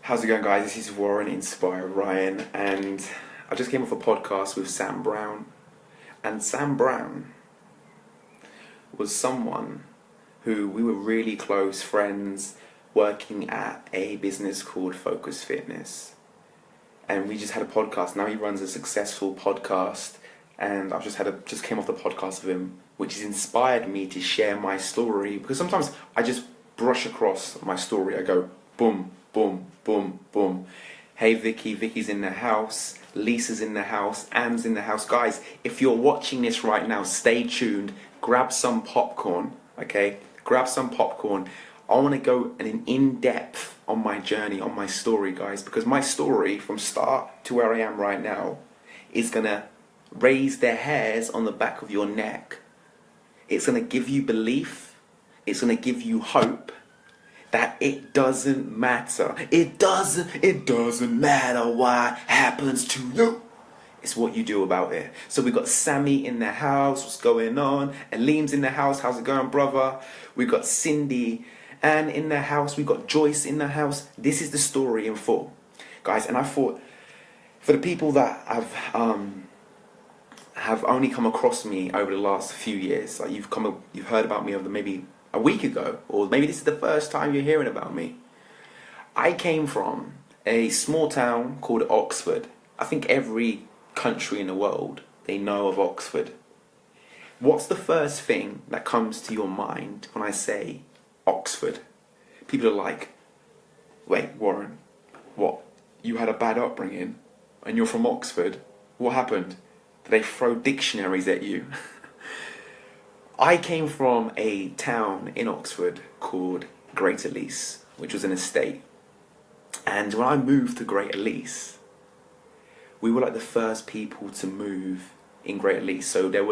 How's it going, guys? This is Warren Inspire Ryan, and I just came off a podcast with Sam Brown. And Sam Brown was someone who we were really close friends working at a business called Focus Fitness. And we just had a podcast. Now he runs a successful podcast, and I just came off the podcast with him, which has inspired me to share my story, because sometimes I just brush across my story. I go boom, boom, boom, boom. Hey Vicky's in the house, Lisa's in the house, Anne's in the house. Guys, if you're watching this right now, stay tuned, grab some popcorn, okay? Grab some popcorn. I want to go in depth on my journey, on my story, guys, because my story from start to where I am right now is going to raise the hairs on the back of your neck. It's going to give you belief. It's going to give you hope that it doesn't matter. It doesn't matter what happens to you. It's what you do about it. So we got Sammy in the house. What's going on? Aleem's in the house. How's it going, brother? We got Cindy, Anne in the house. We got Joyce in the house. This is the story in full, guys. And I thought, for the people that have only come across me over the last few years, like you've heard about me over maybe a week ago, or maybe this is the first time you're hearing about me. I came from a small town called Oxford. I think every country in the world, they know of Oxford. What's the first thing that comes to your mind when I say Oxford? People are like, wait, Warren, what? You had a bad upbringing and you're from Oxford? What happened? Did they throw dictionaries at you? I came from a town in Oxford called Greater Lease, which was an estate. And when I moved to Greater Lease, we were like the first people to move in Greater Lease. So there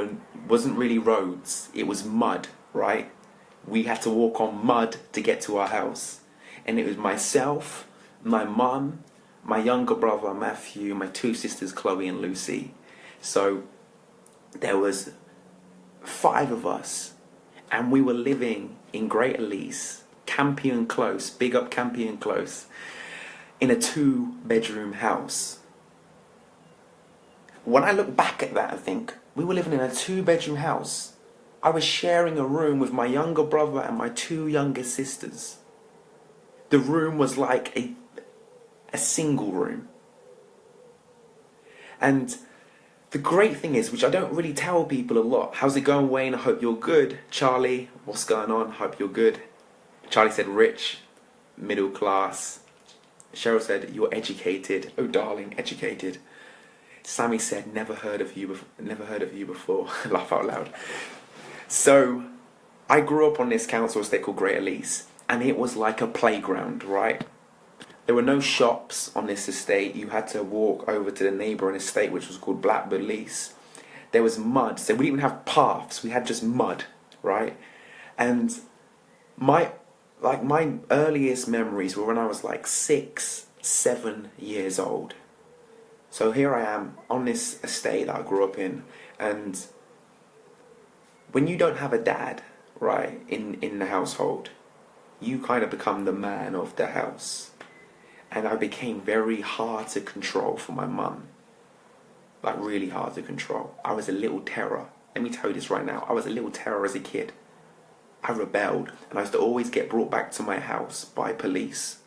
wasn't really roads, it was mud, right? We had to walk on mud to get to our house. And it was myself, my mum, my younger brother Matthew, my two sisters Chloe and Lucy. So there was 5 of us, and we were living in Greater Lease, Campion Close, big up Campion Close, in a 2-bedroom house. When I look back at that, I think we were living in a 2-bedroom house. I was sharing a room with my younger brother and my 2 younger sisters. The room was like a single room. And the great thing is, which I don't really tell people a lot, how's it going, Wayne? I hope you're good. Charlie, what's going on? Hope you're good. Charlie said rich, middle class. Cheryl said you're educated. Oh, darling, educated. Sammy said never heard of you before. Laugh out loud. So I grew up on this council estate called Greater Lease, and it was like a playground, right? There were no shops on this estate. You had to walk over to the neighbouring estate, which was called Blackbird Lease. There was mud, so we didn't even have paths. We had just mud, right? And my earliest memories were when I was like 6, 7 years old. So here I am on this estate that I grew up in, and when you don't have a dad, right, in the household, you kind of become the man of the house. And I became very hard to control for my mum. Like really hard to control. I was a little terror. Let me tell you this right now. I was a little terror as a kid. I rebelled, and I used to always get brought back to my house by police.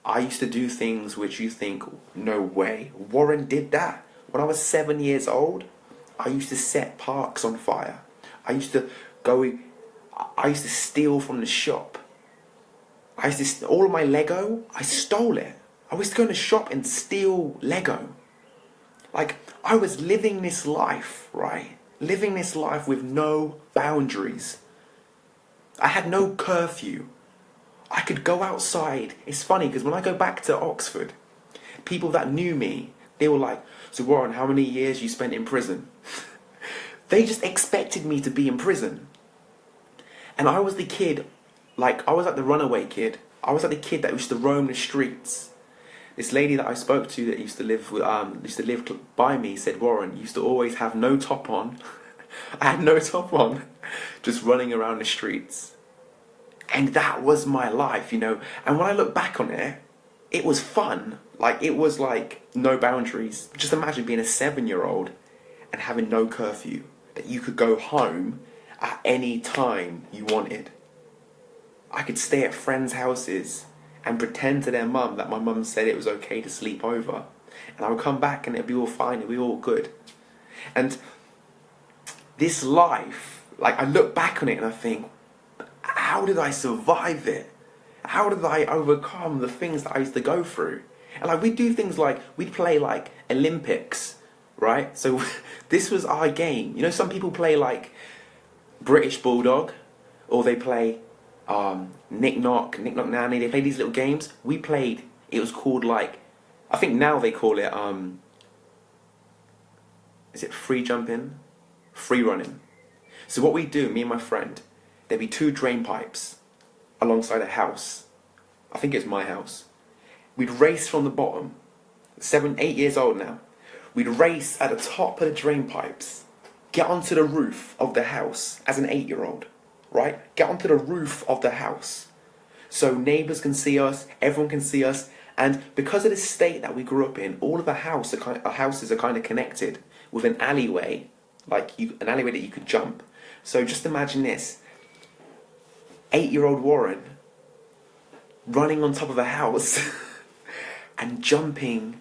I used to do things which you think, no way. Warren did that. When I was 7 years old, I used to set parks on fire. I used to steal from the shop. All of my Lego, I stole it. I used to go in the shop and steal Lego. Like, I was living this life, right? Living this life with no boundaries. I had no curfew. I could go outside. It's funny, because when I go back to Oxford, people that knew me, they were like, so Warren, how many years you spent in prison? They just expected me to be in prison. And I was the kid, I was like the runaway kid. I was like the kid that used to roam the streets. This lady that I spoke to that used to live by me said, Warren, you used to always have no top on. I had no top on, just running around the streets. And that was my life, you know. And when I look back on it, it was fun. Like, it was like no boundaries. Just imagine being a 7-year-old and having no curfew. That you could go home at any time you wanted. I could stay at friends' houses and pretend to their mum that my mum said it was okay to sleep over. And I would come back and it'd be all fine, it'd be all good. And this life, like, I look back on it and I think, how did I survive it? How did I overcome the things that I used to go through? And like, we'd do things like, we'd play like Olympics, right? So this was our game. You know, some people play like British Bulldog, or they play Knick Knock Nanny. They play these little games. We played, it was called like, I think now they call it, is it free jumping? Free running. So what we do, me and my friend, there'd be 2 drain pipes alongside a house. I think it's my house. We'd race from the bottom, 7, 8 years old now. We'd race at the top of the drain pipes, get onto the roof of the house as an 8-year-old, right? Get onto the roof of the house. So neighbours can see us, everyone can see us, and because of the state that we grew up in, all of our houses are kind of connected with an alleyway, an alleyway that you could jump. So just imagine this, 8-year-old Warren running on top of a house and jumping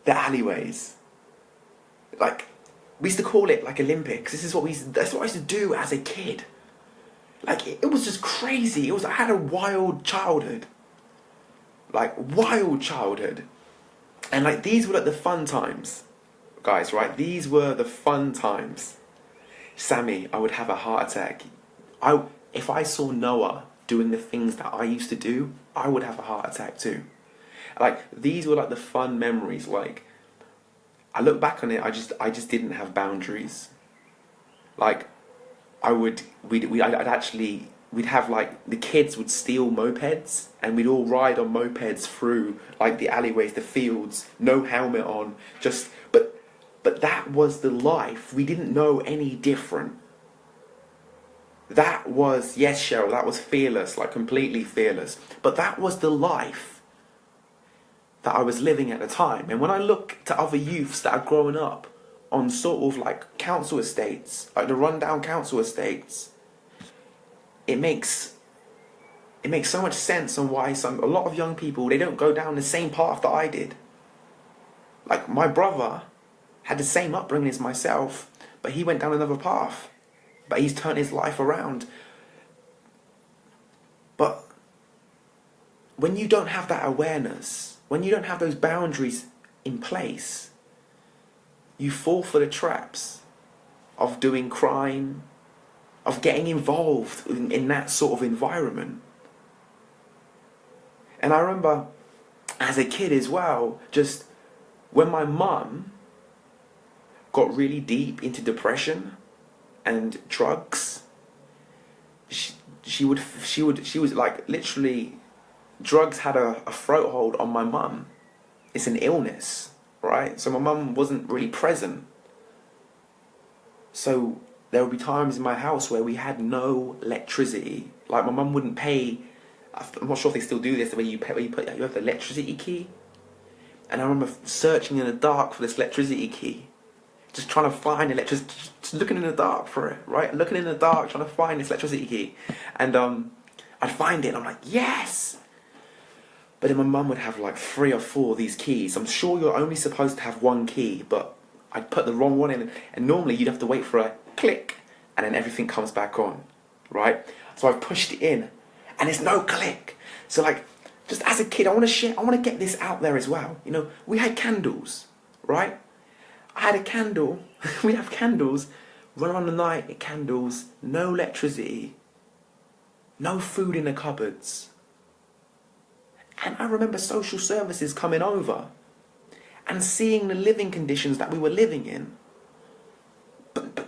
the alleyways. Like, we used to call it like Olympics. That's what I used to do as a kid. Like, it was just crazy. I had a wild childhood. Like, wild childhood. And like, these were like the fun times, guys, right? These were the fun times. Sammy, I would have a heart attack. If I saw Noah doing the things that I used to do, I would have a heart attack too. Like, these were like the fun memories. Like, I look back on it, I just didn't have boundaries. Like, we'd have like, the kids would steal mopeds and we'd all ride on mopeds through like the alleyways, the fields, no helmet on, but that was the life. We didn't know any different. That was, yes, Cheryl, that was fearless, like completely fearless. But that was the life that I was living at the time. And when I look to other youths that are growing up on sort of like council estates, like the rundown council estates, it makes so much sense on why a lot of young people, they don't go down the same path that I did. Like, my brother had the same upbringing as myself, but he went down another path. But he's turned his life around. But when you don't have that awareness, when you don't have those boundaries in place, you fall for the traps of doing crime, of getting involved in that sort of environment. And I remember as a kid as well, just when my mum got really deep into depression and drugs, she was like, literally, drugs had a throat hold on my mum. It's an illness, right? So my mum wasn't really present. So there would be times in my house where we had no electricity. Like, my mum wouldn't pay. I'm not sure if they still do this, where you have the electricity key. And I remember searching in the dark for this electricity key. Just trying to find electricity, just looking in the dark for it, right? Looking in the dark, trying to find this electricity key. And I'd find it and I'm like, yes! But then my mum would have like 3 or 4 of these keys. I'm sure you're only supposed to have 1 key, but I'd put the wrong one in, and normally you'd have to wait for a click and then everything comes back on, right? So I've pushed it in and there's no click. So like, just as a kid, I want to get this out there as well. You know, we had candles, right? I had a candle, we'd have candles, run around the night at candles, no electricity, no food in the cupboards. And I remember social services coming over and seeing the living conditions that we were living in. But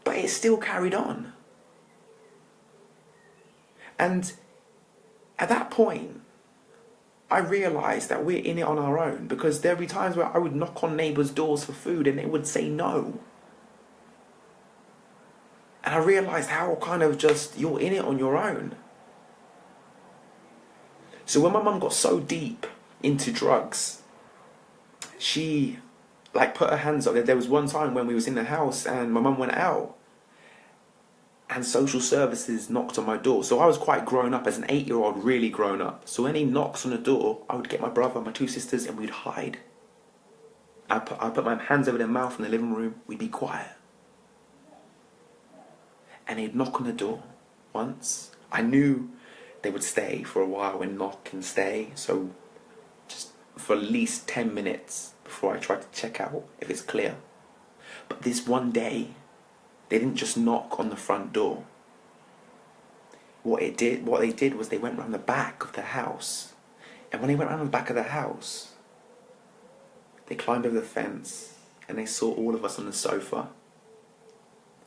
it still carried on. And at that point, I realised that we're in it on our own, because there'd be times where I would knock on neighbours' doors for food and they would say no. And I realised how kind of just, you're in it on your own. So when my mum got so deep into drugs, she like put her hands up. There was one time when we was in the house and my mum went out and social services knocked on my door. So I was quite grown up as an 8-year-old, really grown up. So when he knocks on the door, I would get my brother, my 2 sisters, and we'd hide. I'd put my hands over their mouth in the living room. We'd be quiet. And he'd knock on the door once. I knew they would stay for a while and knock and stay. So just for at least 10 minutes before I tried to check out if it's clear. But this one day, they didn't just knock on the front door. What they did was they went round the back of the house. And when they went round the back of the house, they climbed over the fence and they saw all of us on the sofa.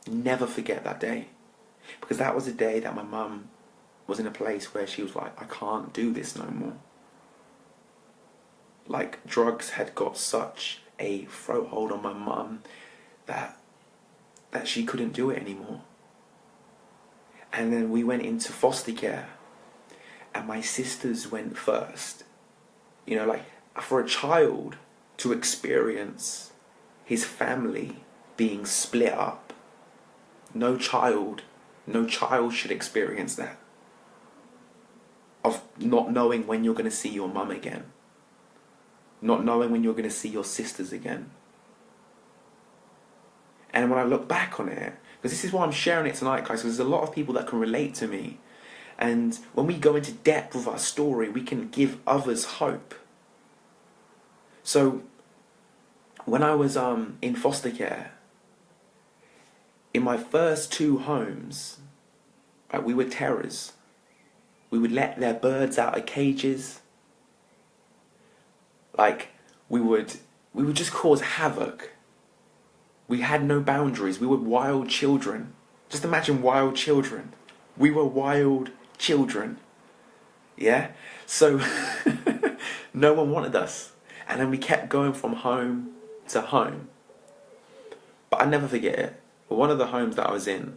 Never forget that day. Because that was the day that my mum was in a place where she was like, I can't do this no more. Like, drugs had got such a throathold on my mum that she couldn't do it anymore. And then we went into foster care. And my sisters went first. You know, like, for a child to experience his family being split up, no child should experience that. Of not knowing when you're going to see your mum again. Not knowing when you're going to see your sisters again. And when I look back on it, because this is why I'm sharing it tonight, guys, because there's a lot of people that can relate to me. And when we go into depth with our story, we can give others hope. So, when I was in foster care, in my first 2 homes, right, we were terrors. We would let their birds out of cages. Like, we would just cause havoc. We had no boundaries. We were wild children. Just imagine wild children. We were wild children. Yeah? So, no one wanted us. And then we kept going from home to home. But I never forget it. One of the homes that I was in,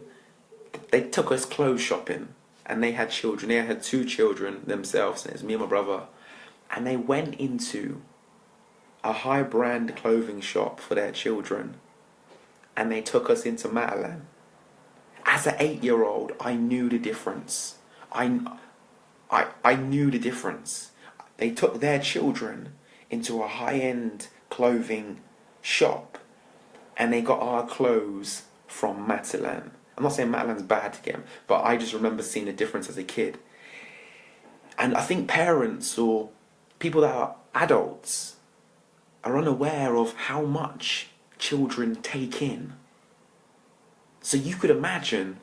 they took us clothes shopping. And they had children. They had 2 children themselves. And it was me and my brother. And they went into a high brand clothing shop for their children. And they took us into Matalan. As an 8-year-old, I knew the difference. I knew the difference. They took their children into a high-end clothing shop. And they got our clothes from Matalan. I'm not saying Matalan's bad to get them, but I just remember seeing the difference as a kid. And I think parents or people that are adults are unaware of how much children take in. So you could imagine,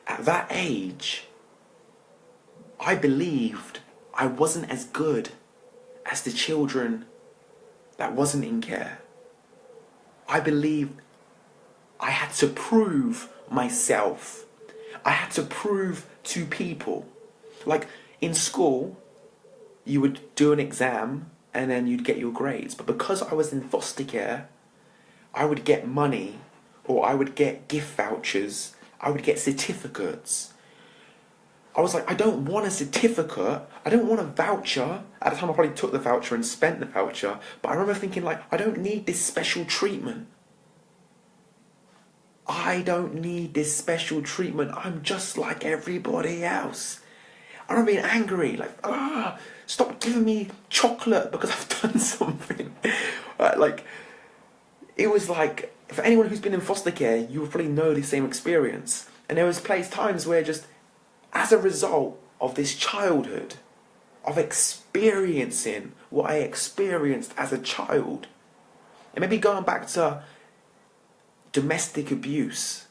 at that age, I believed I wasn't as good as the children that wasn't in care. I believed I had to prove myself. I had to prove to people. Like, in school, you would do an exam and then you'd get your grades. But because I was in foster care, I would get money, or I would get gift vouchers, I would get certificates. I was like, I don't want a certificate, I don't want a voucher. At the time I probably took the voucher and spent the voucher, but I remember thinking, like, I don't need this special treatment. I don't need this special treatment. I'm just like everybody else. I remember being angry, like, stop giving me chocolate because I've done something. Like, it was like, for anyone who's been in foster care, you will probably know the same experience. And there was times where just, as a result of this childhood, of experiencing what I experienced as a child, and maybe going back to domestic abuse,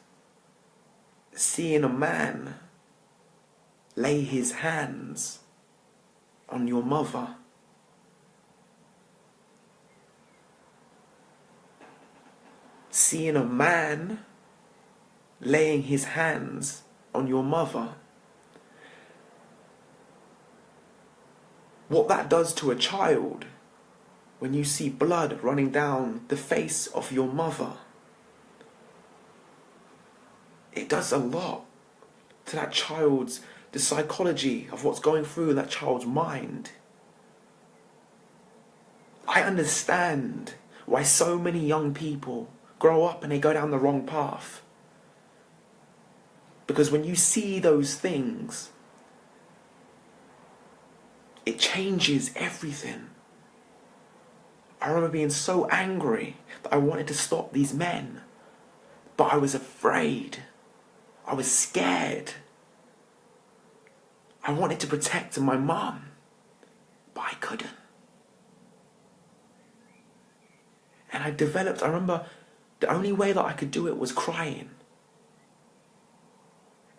seeing a man lay his hands on your mother, seeing a man laying his hands on your mother, what that does to a child when you see blood running down the face of your mother, it does a lot to that child's the psychology of what's going through that child's mind. I understand why so many young people grow up and they go down the wrong path. Because when you see those things, it changes everything. I remember being so angry that I wanted to stop these men, but I was afraid. I was scared. I wanted to protect my mum, but I couldn't. And I remember the only way that I could do it was crying.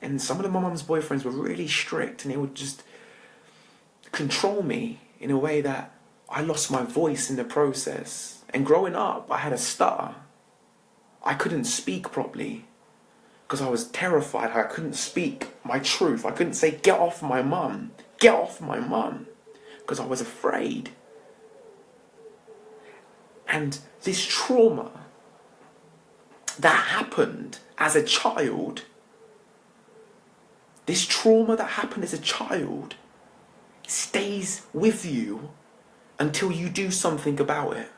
And some of my mum's boyfriends were really strict, and they would just control me in a way that I lost my voice in the process. And growing up, I had a stutter. I couldn't speak properly because I was terrified. I couldn't speak my truth. I couldn't say, get off my mum, get off my mum, because I was afraid. And this trauma that happened as a child, stays with you until you do something about it.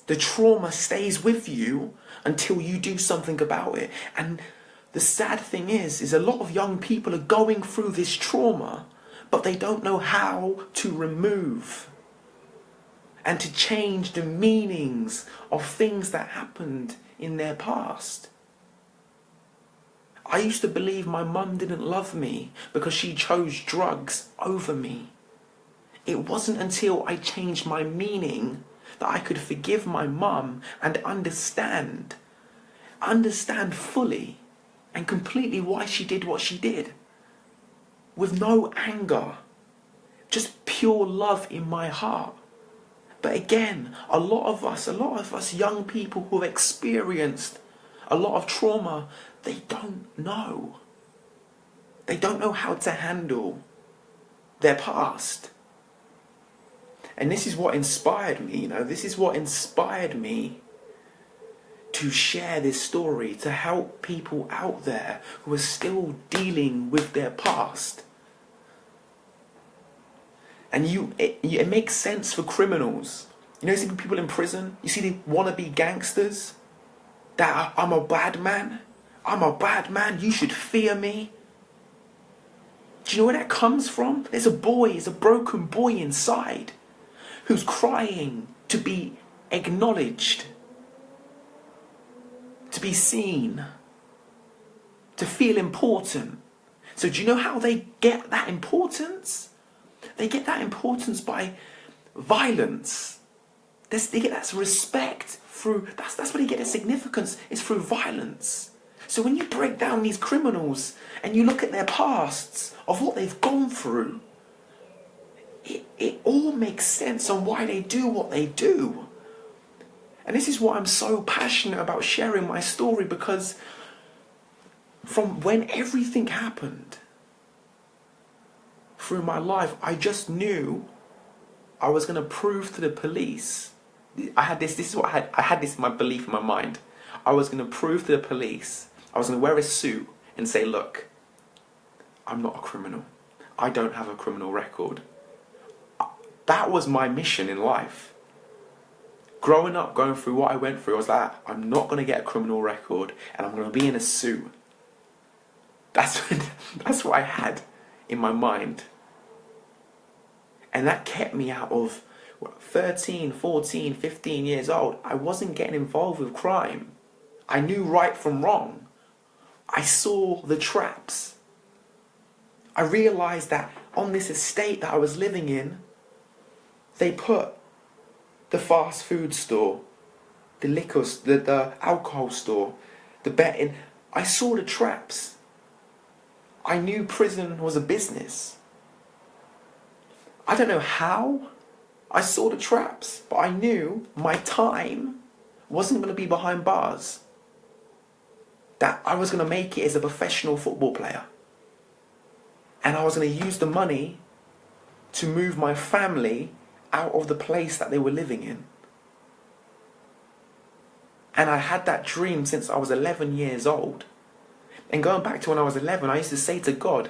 The trauma stays with you until you do something about it. And the sad thing is a lot of young people are going through this trauma, but they don't know how to remove and to change the meanings of things that happened in their past. I used to believe my mum didn't love me because she chose drugs over me. It wasn't until I changed my meaning that I could forgive my mum and understand fully and completely why she did what she did. With no anger, just pure love in my heart. But again, a lot of us young people who have experienced a lot of trauma, they don't know. They don't know how to handle their past. And this is what inspired me, this is what inspired me to share this story, to help people out there who are still dealing with their past. And it makes sense for criminals. You see people in prison, you see the wannabe gangsters, that I'm a bad man, you should fear me. Do you know where that comes from? There's a broken boy inside who's crying to be acknowledged, to be seen, to feel important. So do you know how they get that importance? They get that importance by violence. They get that respect through, that's where they get their significance, is through violence. So when you break down these criminals and you look at their pasts of what they've gone through, it all makes sense on why they do what they do. And this is why I'm so passionate about sharing my story, because from when everything happened through my life, I just knew I was going to prove to the police. I had this my belief in my mind. I was going to prove to the police, I was going to wear a suit and say, look, I'm not a criminal. I don't have a criminal record. That was my mission in life. Growing up, going through what I went through, I was like, I'm not going to get a criminal record and I'm going to be in a suit. That's what I had in my mind. And that kept me out of 13, 14, 15 years old. I wasn't getting involved with crime. I knew right from wrong. I saw the traps. I realized that on this estate that I was living in, they put the fast food store, the liquor, the alcohol store, the betting. I saw the traps. I knew prison was a business. I don't know how I saw the traps, but I knew my time wasn't going to be behind bars. That I was going to make it as a professional football player. And I was going to use the money to move my family out of the place that they were living in. And I had that dream since I was 11 years old. And going back to when I was 11, I used to say to God,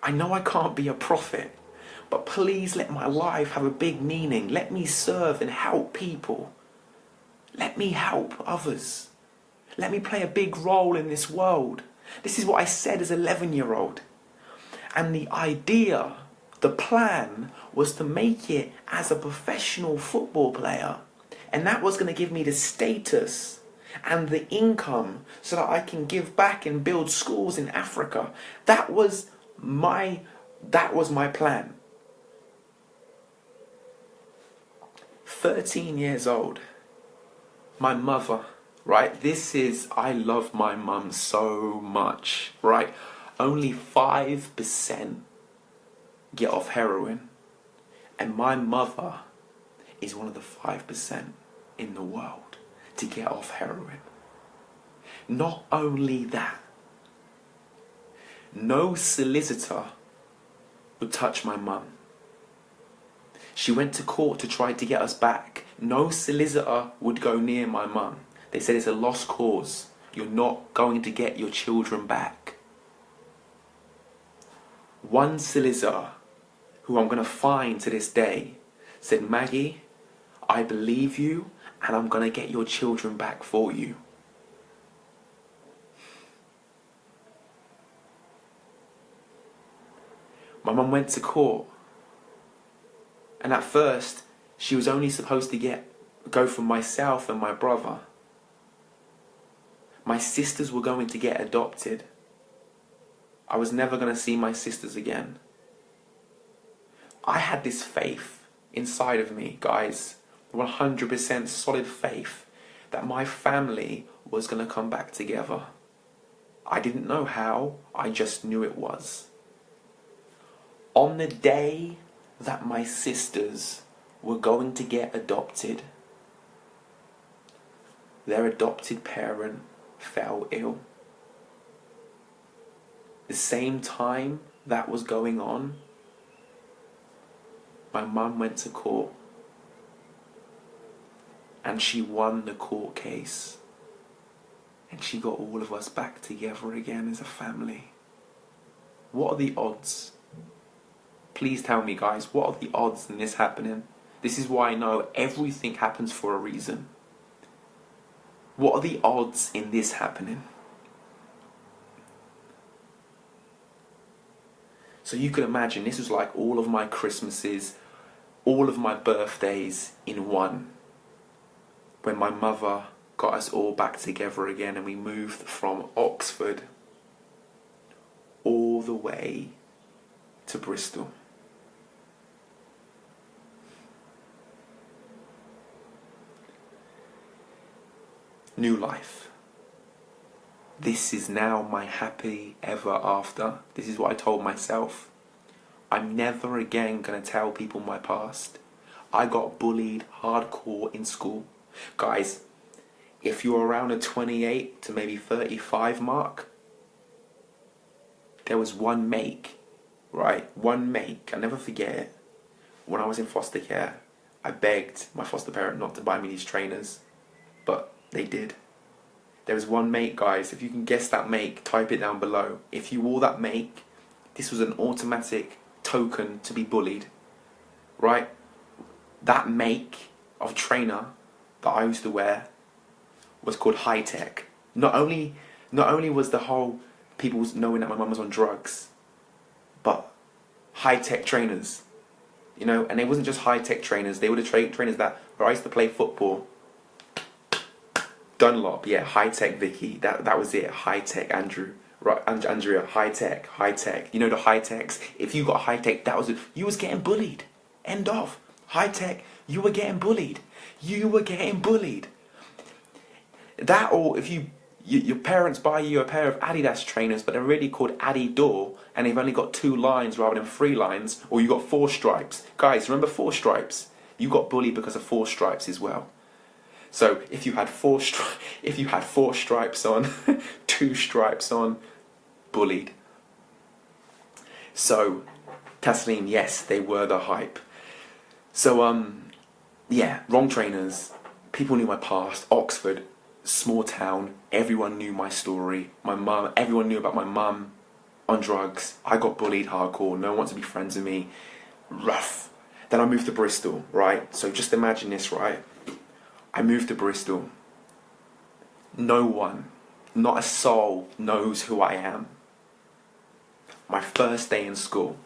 I know I can't be a prophet, but please let my life have a big meaning. Let me serve and help people. Let me help others. Let me play a big role in this world. This is what I said as an 11-year-old. And the idea, the plan, was to make it as a professional football player. And that was going to give me the status and the income so that I can give back and build schools in Africa. That was my plan. 13 years old. My mother, right? I love my mum so much, right? Only 5% get off heroin. And my mother is one of the 5% in the world to get off heroin. Not only that, no solicitor would touch my mum. She went to court to try to get us back. No solicitor would go near my mum. They said it's a lost cause. You're not going to get your children back. One solicitor, who I'm going to find to this day, said, Maggie, I believe you and I'm going to get your children back for you. My mum went to court. And at first, she was only supposed to go for myself and my brother. My sisters were going to get adopted. I was never going to see my sisters again. I had this faith inside of me, guys, 100% solid faith that my family was going to come back together. I didn't know how, I just knew it was. On the day that my sisters were going to get adopted, their adopted parent fell ill. The same time that was going on, my mum went to court and she won the court case and she got all of us back together again as a family. What are the odds? Please tell me, guys, what are the odds in this happening? This is why I know everything happens for a reason. What are the odds in this happening? So you can imagine, this was like all of my Christmases, all of my birthdays in one. When my mother got us all back together again and we moved from Oxford all the way to Bristol. New life. This is now my happy ever after. This is what I told myself. I'm never again going to tell people my past. I got bullied hardcore in school. Guys, if you're around a 28 to maybe 35 mark, there was one mate, right? One mate, I'll never forget it. When I was in foster care, I begged my foster parent not to buy me these trainers, but they did. There was one make, guys. If you can guess that make, type it down below. If you wore that make, this was an automatic token to be bullied, right? That make of trainer that I used to wear was called High Tech. Not only was the whole people knowing that my mum was on drugs, but high tech trainers, you know, and they wasn't just high tech trainers. They were the trainers that where I used to play football. Dunlop, yeah, high tech Vicky, that was it, high tech Andrew, right, Andrea, high tech, you know the high techs. If you got high tech, that was it. You was getting bullied. End of. High tech, you were getting bullied. That, or if your parents buy you a pair of Adidas trainers, but they're really called Adidor, and they've only got 2 lines rather than 3 lines, or you got 4 stripes. Guys, remember 4 stripes? You got bullied because of 4 stripes as well. So if you had 4 stripes on, 2 stripes on, bullied. So, Taslim, yes, they were the hype. So, yeah, wrong trainers. People knew my past. Oxford. Small town, everyone knew my story. My mum, everyone knew about my mum on drugs. I got bullied hardcore. No one wanted to be friends with me. Rough. Then I moved to Bristol, right? So just imagine this, right? I moved to Bristol. No one, not a soul knows who I am. My first day in school.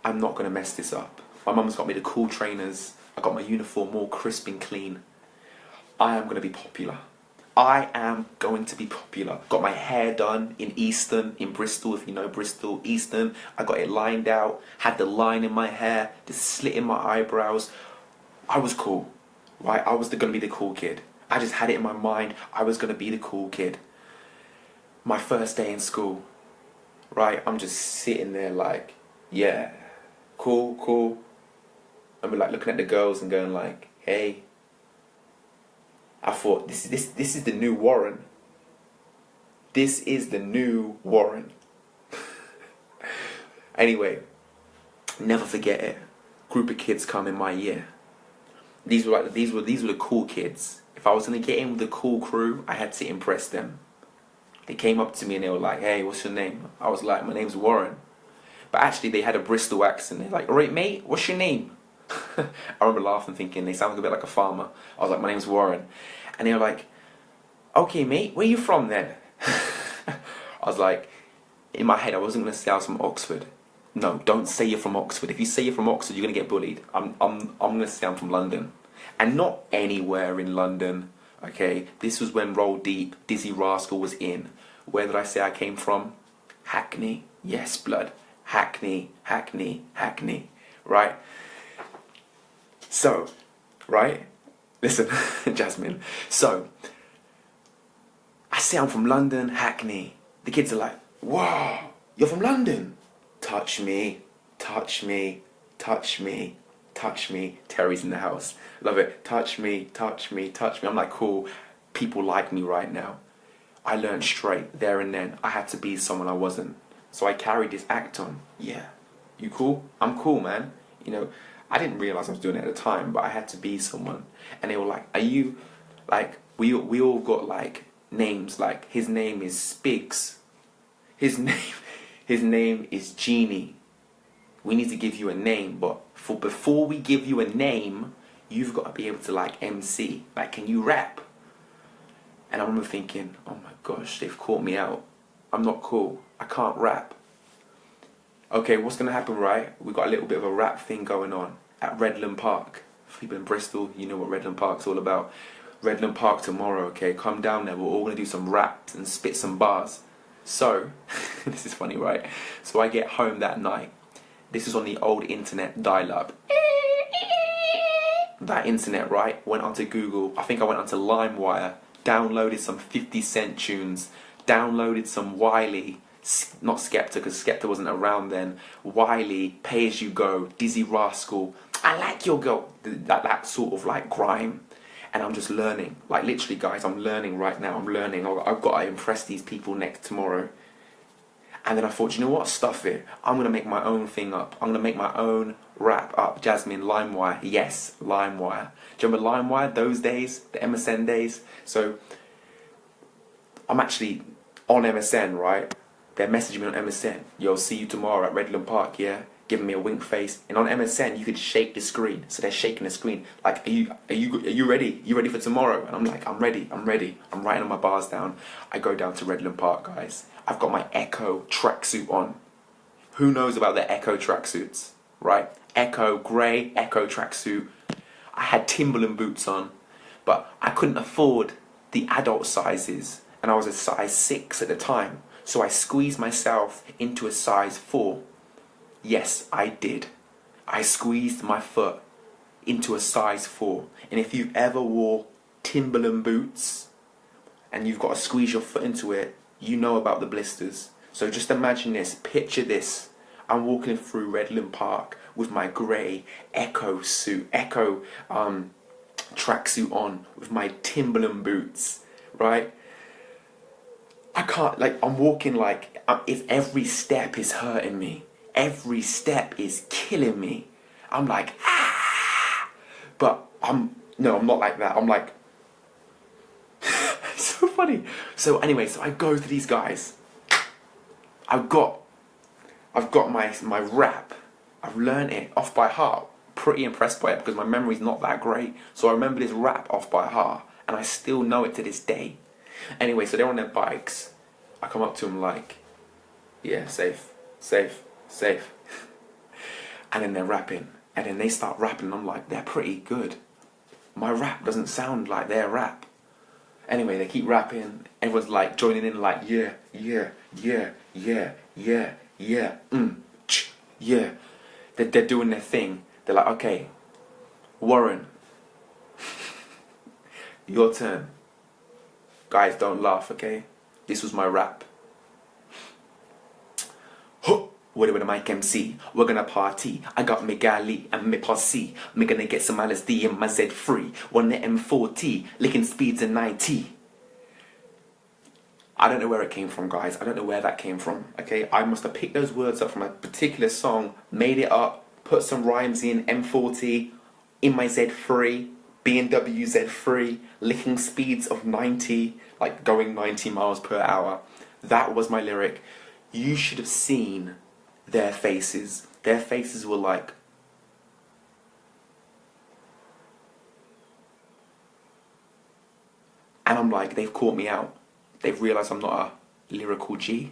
I'm not going to mess this up. My mum's got me the cool trainers. I got my uniform all crisp and clean. I am going to be popular. I am going to be popular. Got my hair done in Easton, in Bristol, if you know Bristol, Easton. I got it lined out, had the line in my hair, the slit in my eyebrows. I was cool, right? I was going to be the cool kid. I just had it in my mind, I was going to be the cool kid. My first day in school, right? I'm just sitting there like, yeah, cool, cool. I'm like looking at the girls and going like, hey. I thought, this is the new Warren. This is the new Warren. Anyway, never forget it. Group of kids come in my year. These were the cool kids. If I was gonna get in with the cool crew, I had to impress them. They came up to me and they were like, hey, what's your name? I was like, my name's Warren. But actually they had a Bristol accent. They're like, alright mate, what's your name? I remember laughing thinking they sound a bit like a farmer. I was like, my name's Warren. And they were like, okay mate, where you from then? I was like, in my head I wasn't going to say I was from Oxford. No, don't say you're from Oxford. If you say you're from Oxford, you're going to get bullied. I'm going to say I'm from London. And not anywhere in London, okay? This was when Roll Deep, Dizzy Rascal was in. Where did I say I came from? Hackney. Yes, blood. Hackney, Hackney, Hackney. Right? So, right? Listen, Jasmine. So, I say I'm from London, Hackney. The kids are like, wow, you're from London? Touch me, touch me, touch me, touch me. Terry's in the house. Love it. Touch me, touch me, touch me. I'm like, cool. People like me right now. I learned straight there and then. I had to be someone I wasn't. So I carried this act on. Yeah. You cool? I'm cool, man. You know, I didn't realise I was doing it at the time, but I had to be someone. And they were like, are you, like, we all got, like, names. Like, his name is Spigs. His name is Genie. We need to give you a name, but before we give you a name, you've got to be able to, like, MC. Like, can you rap? And I remember thinking, oh my gosh, they've caught me out. I'm not cool. I can't rap. Okay, what's going to happen, right? We've got a little bit of a rap thing going on at Redland Park. If you've been in Bristol, you know what Redland Park's all about. Redland Park tomorrow, okay? Come down there. We're all going to do some raps and spit some bars. So, this is funny, right? So I get home that night. This is on the old internet dial-up. That internet, right? Went onto Google. I think I went onto LimeWire. Downloaded some 50 Cent tunes. Downloaded some Wiley. Not Skepta, because Skepta wasn't around then. Wiley, Pay As You Go, Dizzy Rascal. I like your girl. That sort of like grime. And I'm just learning. Like literally, guys, I'm learning right now. I'm learning. I've got to impress these people next tomorrow. And then I thought, you know what? Stuff it. I'm going to make my own thing up. I'm going to make my own rap up. Jasmine, LimeWire. Yes, LimeWire. Do you remember LimeWire? Those days? The MSN days? So, I'm actually on MSN, right? They're messaging me on MSN. Yo, see you tomorrow at Redland Park, yeah? Giving me a wink face. And on MSN, you could shake the screen. So they're shaking the screen. Like, are you ready? You ready for tomorrow? And I'm like, I'm ready. I'm writing all my bars down. I go down to Redland Park, guys. I've got my Echo tracksuit on. Who knows about the Echo tracksuits, right? Echo, grey Echo tracksuit. I had Timberland boots on, but I couldn't afford the adult sizes. And I was a size 6 at the time. So I squeezed myself into a size 4. Yes, I did. I squeezed my foot into a size 4. And if you've ever wore Timberland boots and you've got to squeeze your foot into it, you know about the blisters. So just imagine this, picture this. I'm walking through Redland Park with my grey Echo suit, Echo tracksuit on with my Timberland boots, right? I can't, like, I'm walking like, if every step is hurting me, every step is killing me, I'm like, ah! But no, I'm not like that. I'm like, so funny. So anyway, so I go to these guys. I've got my rap. I've learned it off by heart. Pretty impressed by it because my memory's not that great. So I remember this rap off by heart, and I still know it to this day. Anyway, so they're on their bikes. I come up to them like, yeah, safe, safe, safe. And then they're rapping. And then they start rapping, and I'm like, they're pretty good. My rap doesn't sound like their rap. Anyway, they keep rapping. Everyone's like joining in like, yeah, yeah, yeah, yeah, yeah, yeah, yeah. They're doing their thing. They're like, okay, Warren, your turn. Guys, don't laugh, okay? This was my rap. What with a mic MC? We're gonna party. I got me galley and me posse. Me gonna get some LSD in my Z3. One the M4T, licking speeds in 90. I don't know where it came from, guys. I don't know where that came from, okay? I must have picked those words up from a particular song, made it up, put some rhymes in, M40, in my Z3, BMW Z3, licking speeds of 90, like going 90 miles per hour. That was my lyric. You should have seen their faces. Their faces were like, and I'm like, they've caught me out. They've realised I'm not a lyrical G.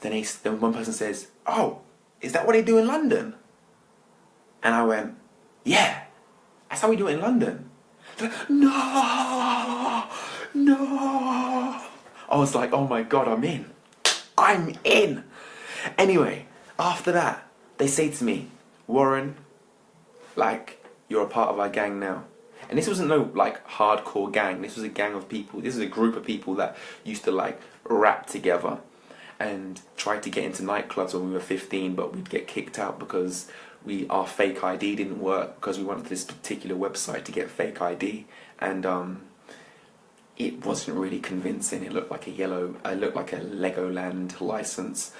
Then one person says, oh, is that what they do in London? And I went, yeah, that's how we do it in London. They're like, no, no. I was like, oh my God, I'm in. Anyway, after that, they say to me, Warren, like, you're a part of our gang now. And this wasn't no, like, hardcore gang. This was a gang of people. This is a group of people that used to, like, rap together and tried to get into nightclubs when we were 15, but we'd get kicked out because our fake ID didn't work, because we went to this particular website to get fake ID. And it wasn't really convincing. It looked like a Legoland license.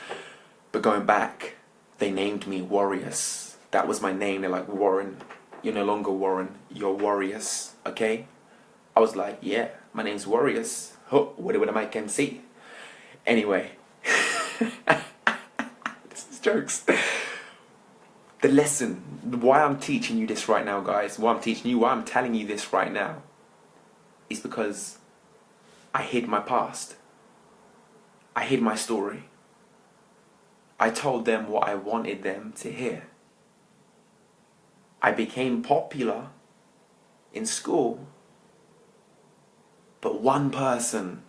But going back, they named me Warriors. That was my name. They're like, Warren, you're no longer Warren, you're Warriors, okay? I was like, yeah, my name's Warriors. Oh, what would I make MC? Anyway, this is jokes. The lesson, why I'm teaching you this right now, guys, why I'm telling you this right now, is because I hid my past. I hid my story. I told them what I wanted them to hear. I became popular in school, but one person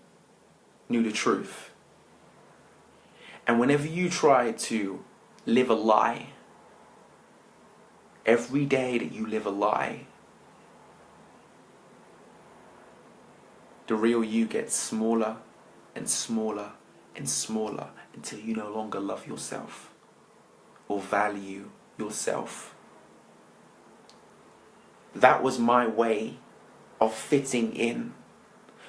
knew the truth. And whenever you try to live a lie, every day that you live a lie, the real you gets smaller and smaller and smaller until you no longer love yourself or value yourself. That was my way of fitting in,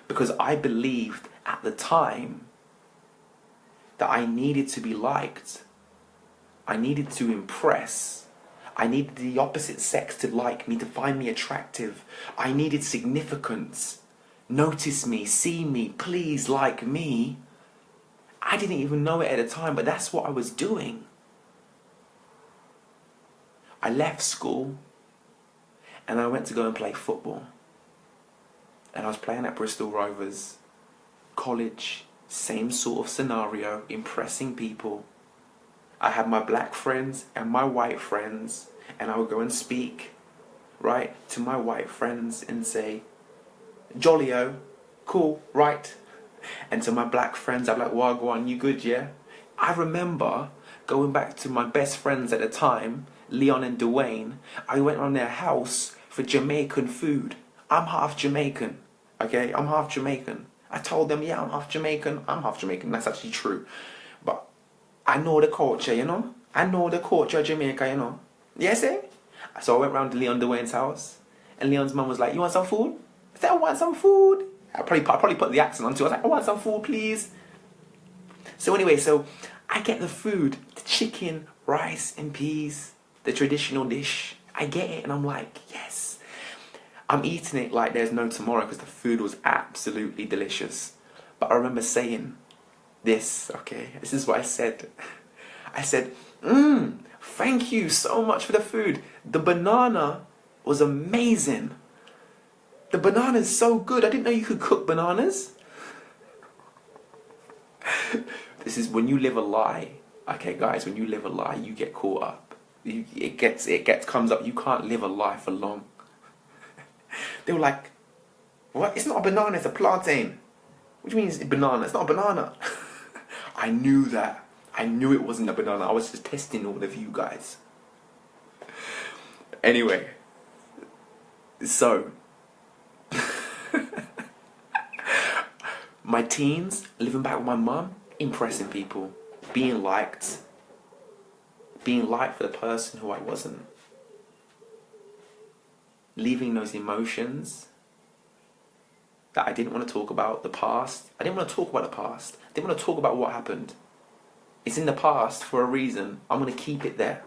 because I believed at the time that I needed to be liked. I needed to impress. I needed the opposite sex to like me, to find me attractive. I needed significance. Notice me, see me, please like me. I didn't even know it at the time, but that's what I was doing. I left school and I went to go and play football. And I was playing at Bristol Rovers. College, same sort of scenario, impressing people. I had my black friends and my white friends, and I would go and speak, right, to my white friends and say, Jollio, cool, right. And to my black friends, I'd be like, Wagwan, you good, yeah? I remember going back to my best friends at the time, Leon and Dwayne. I went around their house for Jamaican food. I'm half Jamaican, okay? I'm half Jamaican. I told them, yeah, I'm half Jamaican. That's actually true. But I know the culture, you know? I know the culture of Jamaica, you know? Yes, eh? So I went round to Leon Dwayne's house, and Leon's mum was like, you want some food? I said, I want some food. I probably put the accent on too. I was like, I want some food, please. So anyway, so I get the food, the chicken, rice and peas, the traditional dish. I get it and I'm like, yes. I'm eating it like there's no tomorrow because the food was absolutely delicious. But I remember saying this, okay, this is what I said. I said, thank you so much for the food. The banana was amazing. The banana is so good. I didn't know you could cook bananas. This is when you live a lie. Okay, guys, when you live a lie, you get caught up. It comes up. You can't live a lie for long. They were like, what? It's not a banana, it's a plantain. What do you mean it's a banana? It's not a banana. I knew that. I knew it wasn't a banana. I was just testing all of you guys. Anyway, so my teens, living back with my mum, impressing people, being liked for the person who I wasn't, leaving those emotions that I didn't want to talk about, the past. I didn't want to talk about the past. I didn't want to talk about what happened. It's in the past for a reason. I'm going to keep it there.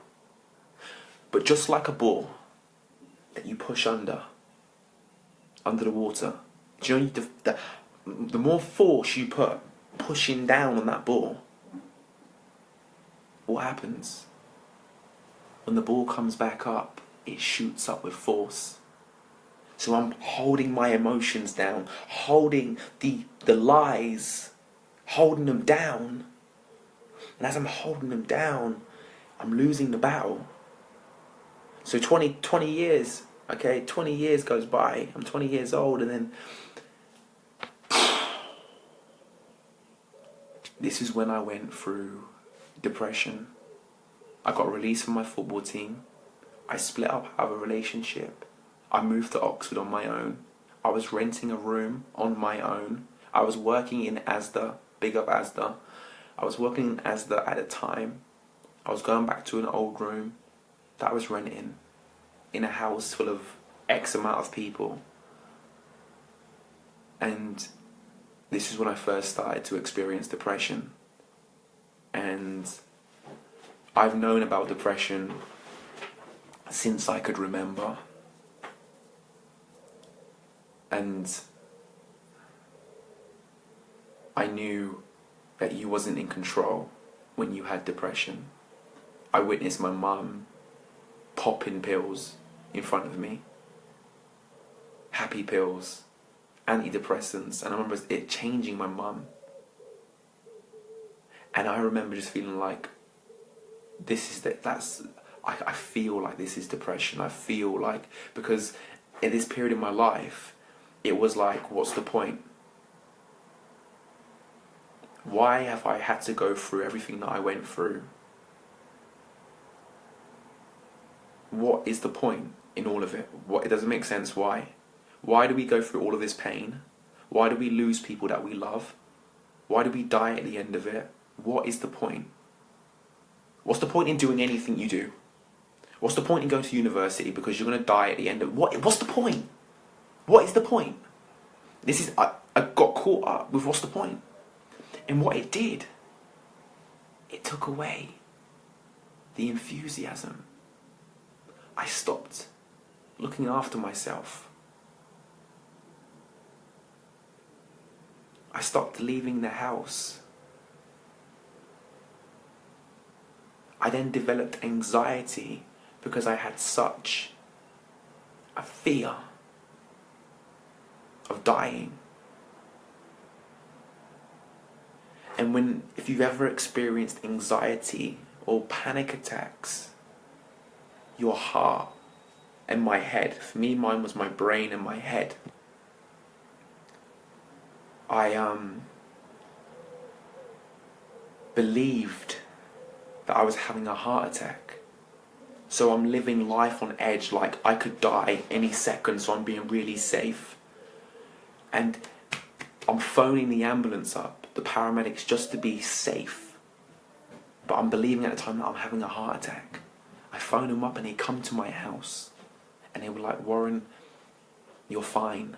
But just like a ball that you push under the water, do you know, the more force you put pushing down on that ball, what happens? When the ball comes back up, it shoots up with force. So I'm holding my emotions down, holding the lies, holding them down. And as I'm holding them down, I'm losing the battle. So 20 years, okay, 20 years goes by. I'm 20 years old, and then this is when I went through depression. I got released from my football team. I split up out of a relationship. I moved to Oxford on my own. I was renting a room on my own. I was working in Asda, big up Asda. I was working in Asda at the time. I was going back to an old room that I was renting in a house full of X amount of people. And this is when I first started to experience depression. And I've known about depression since I could remember. And I knew that you wasn't in control when you had depression. I witnessed my mum popping pills in front of me. Happy pills, antidepressants, and I remember it changing my mum. And I remember just feeling like I feel like this is depression. I feel like, because in this period in my life, it was like, what's the point? Why have I had to go through everything that I went through? What is the point in all of it? It doesn't make sense. Why? Why do we go through all of this pain? Why do we lose people that we love? Why do we die at the end of it? What is the point? What's the point in doing anything you do? What's the point in going to university because you're going to die at the end of it? What's the point? What is the point? I got caught up with what's the point? And what it did, it took away the enthusiasm. I stopped looking after myself. I stopped leaving the house. I then developed anxiety because I had such a fear of dying. And if you've ever experienced anxiety or panic attacks, your heart and my head, for me mine was my brain and my head, I believed that I was having a heart attack. So I'm living life on edge, like I could die any second, so I'm being really safe. And I'm phoning the ambulance up, the paramedics, just to be safe. But I'm believing at the time that I'm having a heart attack. I phone them up and they come to my house. And they were like, Warren, you're fine.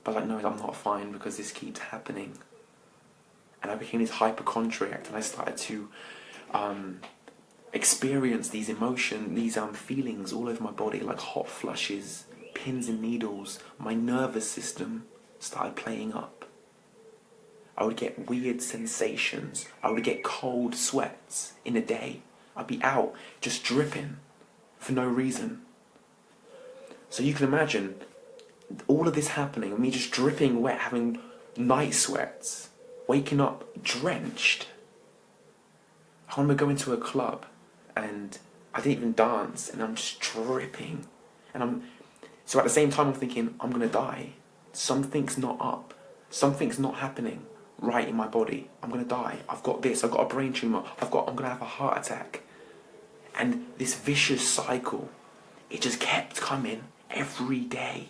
But like, no, I'm not fine because this keeps happening. And I became this hypochondriac, and I started to experience these emotions, these feelings all over my body, like hot flushes, pins and needles. My nervous system started playing up. I would get weird sensations. I would get cold sweats in a day. I'd be out just dripping for no reason. So you can imagine all of this happening, and me just dripping wet, having night sweats, waking up drenched. I remember going to a club and I didn't even dance, and I'm just dripping. So at the same time I'm thinking, I'm gonna die. Something's not up. Something's not happening right in my body. I'm gonna die. I've got this, I've got a brain tumor, I'm gonna have a heart attack. And this vicious cycle, it just kept coming every day.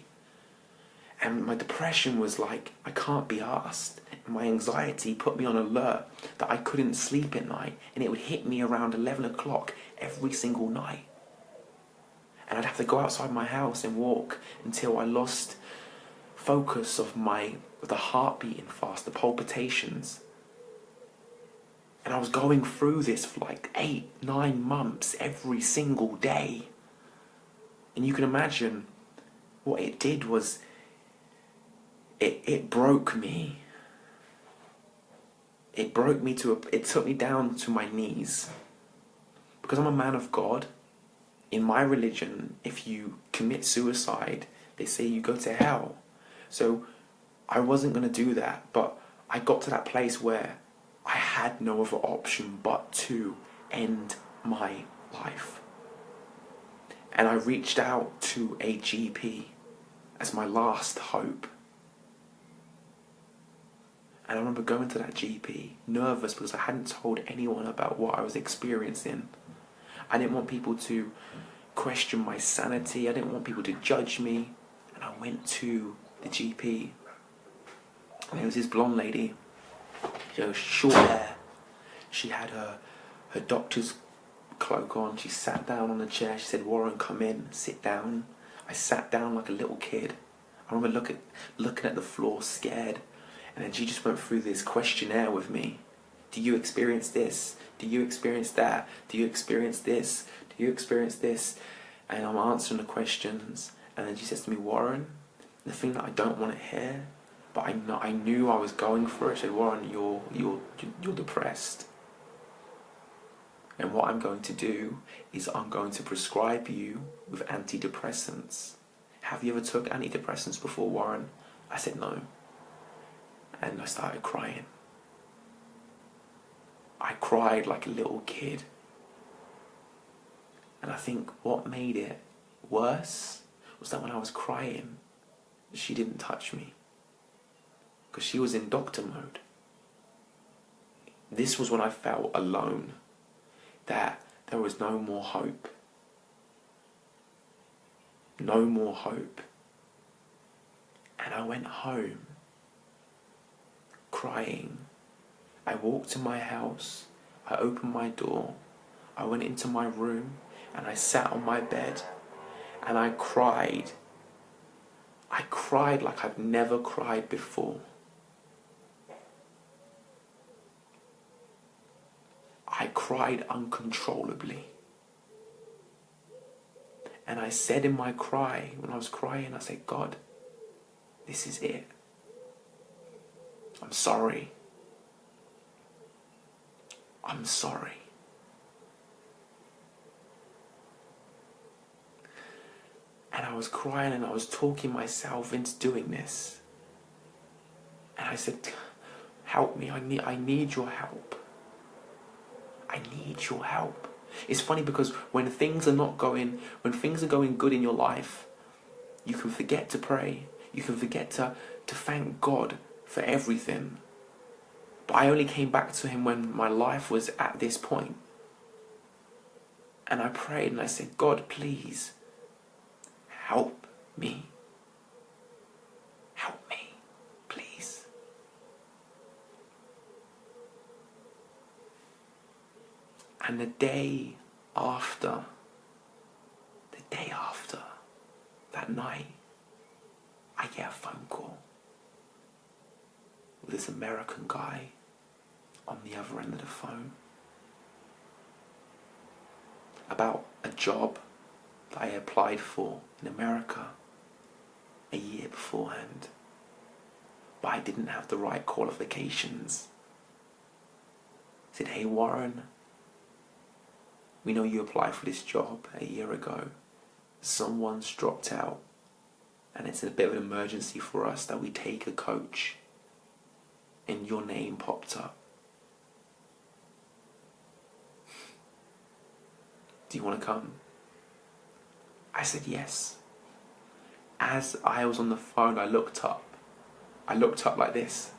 And my depression was like, I can't be arsed. And my anxiety put me on alert that I couldn't sleep at night, and it would hit me around 11 o'clock every single night. And I'd have to go outside my house and walk until I lost focus of the heart beating fast, the palpitations. And I was going through this for like 8-9 months every single day. And you can imagine what it did was, it broke me. It broke me it took me down to my knees. Because I'm a man of God, in my religion, if you commit suicide, they say you go to hell. So I wasn't going to do that, but I got to that place where I had no other option but to end my life. And I reached out to a GP as my last hope. And I remember going to that GP, nervous because I hadn't told anyone about what I was experiencing. I didn't want people to question my sanity. I didn't want people to judge me. And I went to the GP. And there was this blonde lady. She had short hair. She had her doctor's cloak on. She sat down on the chair. She said, "Warren, come in, sit down." I sat down like a little kid. I remember looking at the floor, scared. And then she just went through this questionnaire with me. Do you experience this? Do you experience that? Do you experience this? Do you experience this? And I'm answering the questions. And then she says to me, "Warren, the thing that I don't want to hear, but I knew I was going for it." She said, "Warren, you're depressed. And what I'm going to do is I'm going to prescribe you with antidepressants. Have you ever took antidepressants before, Warren?" I said, "No." And I started crying. I cried like a little kid. And I think what made it worse was that when I was crying, she didn't touch me. Because she was in doctor mode. This was when I felt alone. That there was no more hope. No more hope. And I went home crying. I walked to my house. I opened my door. I went into my room and I sat on my bed and I cried. I cried like I've never cried before. I cried uncontrollably. And I said in my cry, when I was crying, I said, "God, this is it. I'm sorry. I'm sorry." And I was crying and I was talking myself into doing this. And I said, "Help me, I need your help. I need your help." It's funny because when things are going good in your life, you can forget to pray. You can forget to thank God for everything. But I only came back to him when my life was at this point. And I prayed and I said, "God, please, help me. Help me, please." And the day after, that night, I get a phone call with this American guy on the other end of the phone about a job that I applied for in America. a year beforehand, but I didn't have the right qualifications. I said, hey Warren, we know you applied for this job a year ago. Someone's dropped out, and it's a bit of an emergency for us that we take a coach. And your name popped up. Do you want to come? I said yes. As I was on the phone, I looked up. I looked up like this.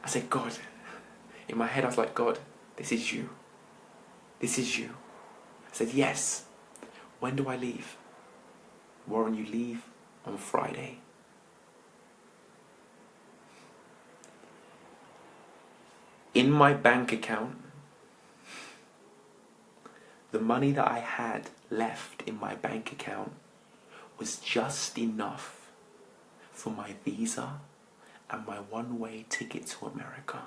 I said, God. In my head, I was like, God, this is you. This is you. I said, yes. When do I leave? Warren, you leave on Friday. In my bank account, the money that I had left in my bank account was just enough for my visa and my one-way ticket to America.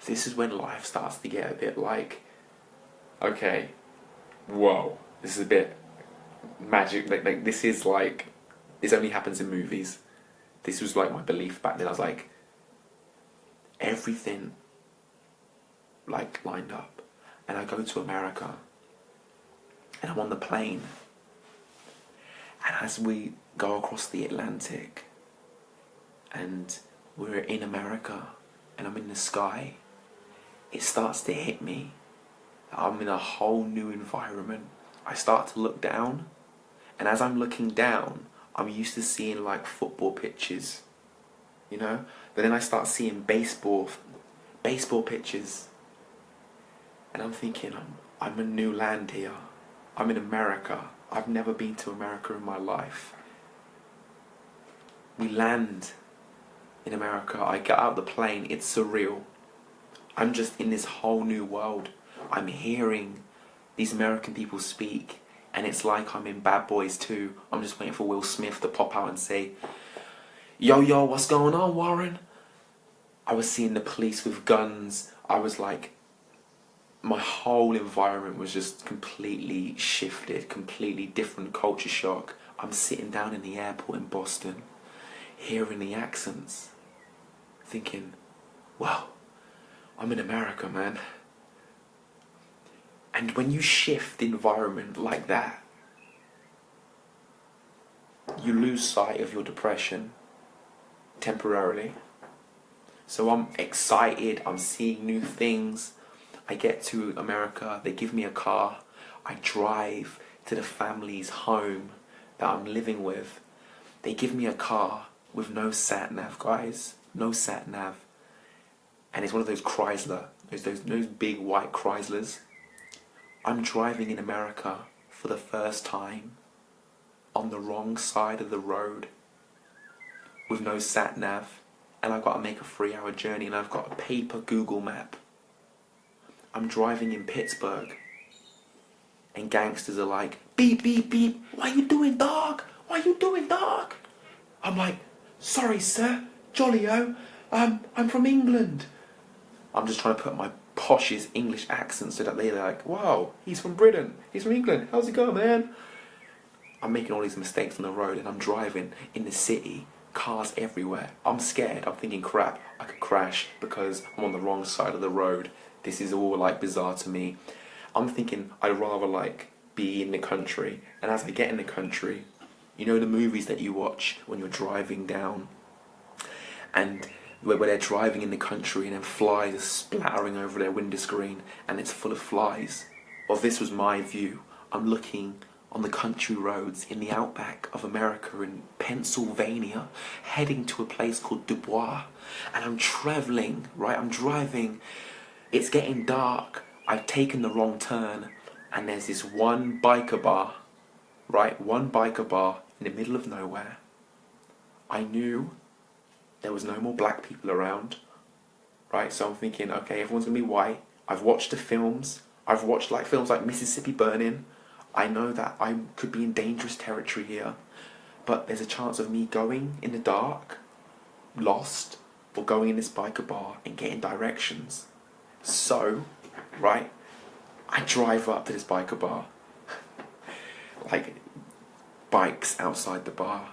This is when life starts to get a bit like, okay, whoa, this is a bit magic. Like this is like, this only happens in movies. This was like my belief back then. I was like, everything like lined up, and I go to America, and I'm on the plane, and as we go across the Atlantic, and we're in America, and I'm in the sky, it starts to hit me. I'm in a whole new environment. I start to look down, and as I'm looking down, I'm used to seeing like football pitches, you know? But then I start seeing baseball pitches, and I'm thinking, I'm in new land here. I'm in America. I've never been to America in my life. We land in America. I get out of the plane. It's surreal. I'm just in this whole new world. I'm hearing these American people speak, and it's like I'm in Bad Boys 2. I'm just waiting for Will Smith to pop out and say, yo, what's going on, Warren? I was seeing the police with guns. I was like, my whole environment was just completely shifted, completely different culture shock. I'm sitting down in the airport in Boston, hearing the accents, thinking, wow, I'm in America, man. And when you shift the environment like that, you lose sight of your depression temporarily. So I'm excited, I'm seeing new things. I get to America, they give me a car, I drive to the family's home that I'm living with. They give me a car with no sat-nav, guys, no sat-nav. And it's one of those Chrysler, those big white Chryslers. I'm driving in America for the first time on the wrong side of the road with no sat-nav, and I've got to make a 3-hour journey, and I've got a paper Google map. I'm driving in Pittsburgh, and gangsters are like, beep, beep, beep, what you doing, dog? What you doing, dog? I'm like, sorry, sir, Jolly-o, I'm from England. I'm just trying to put my poshest English accent so that they're like, wow, he's from Britain, he's from England, how's it going, man? I'm making all these mistakes on the road, and I'm driving in the city, cars everywhere. I'm scared, I'm thinking, crap, I could crash because I'm on the wrong side of the road. This is all like bizarre to me. I'm thinking I'd rather like be in the country, and as I get in the country, you know the movies that you watch when you're driving down, and where they're driving in the country and then flies are splattering over their window screen and it's full of flies. Well, this was my view. I'm looking on the country roads in the outback of America in Pennsylvania, heading to a place called Dubois, and I'm traveling, right? I'm driving. It's getting dark. I've taken the wrong turn, and there's this one biker bar, right? One biker bar in the middle of nowhere. I knew there was no more black people around, right? So I'm thinking, okay, everyone's gonna be white. I've watched the films. I've watched like films like Mississippi Burning. I know that I could be in dangerous territory here, but there's a chance of me going in the dark, lost, or going in this biker bar and getting directions. So, right, I drive up to this biker bar. like bikes outside the bar.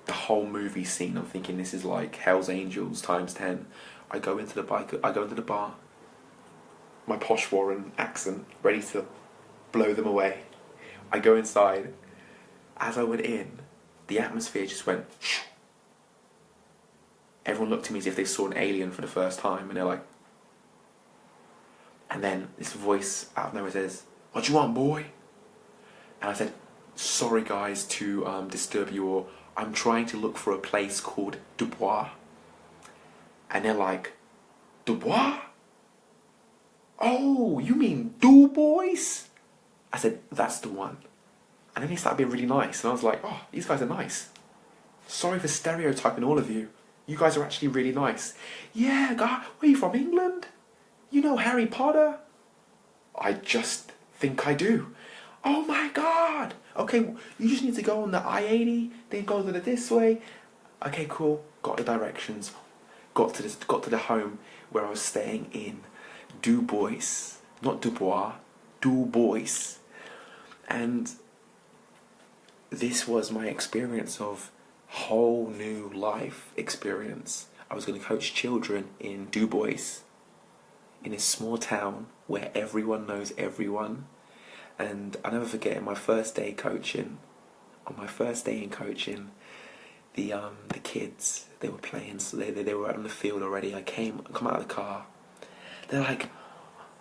The whole movie scene, I'm thinking this is like Hell's Angels times 10. I go into the bar, my posh Warren accent, ready to blow them away. I go inside. As I went in, the atmosphere just went shh. Everyone looked at me as if they saw an alien for the first time, and they're like, and then this voice out of nowhere says, "What you want, boy?" And I said, "Sorry guys to disturb you all. I'm trying to look for a place called Dubois." And they're like, "Dubois? Oh, you mean Du Bois?" I said, "That's the one." And then they started being really nice, and I was like, "Oh, these guys are nice. Sorry for stereotyping all of you. You guys are actually really nice." "Yeah, guy, where are you from, England? You know Harry Potter?" "I just think I do." "Oh my god! Okay, you just need to go on the I-80, then go to this way." Okay, cool. Got the directions. Got to the home where I was staying in Du Bois. Not Dubois, Du Bois. And this was my experience of whole new life experience. I was going to coach children in Du Bois, in a small town where everyone knows everyone. And I'll never forget, my first day coaching, on my first day in coaching, the kids, they were playing, so they were out on the field already. I come out of the car. They're like,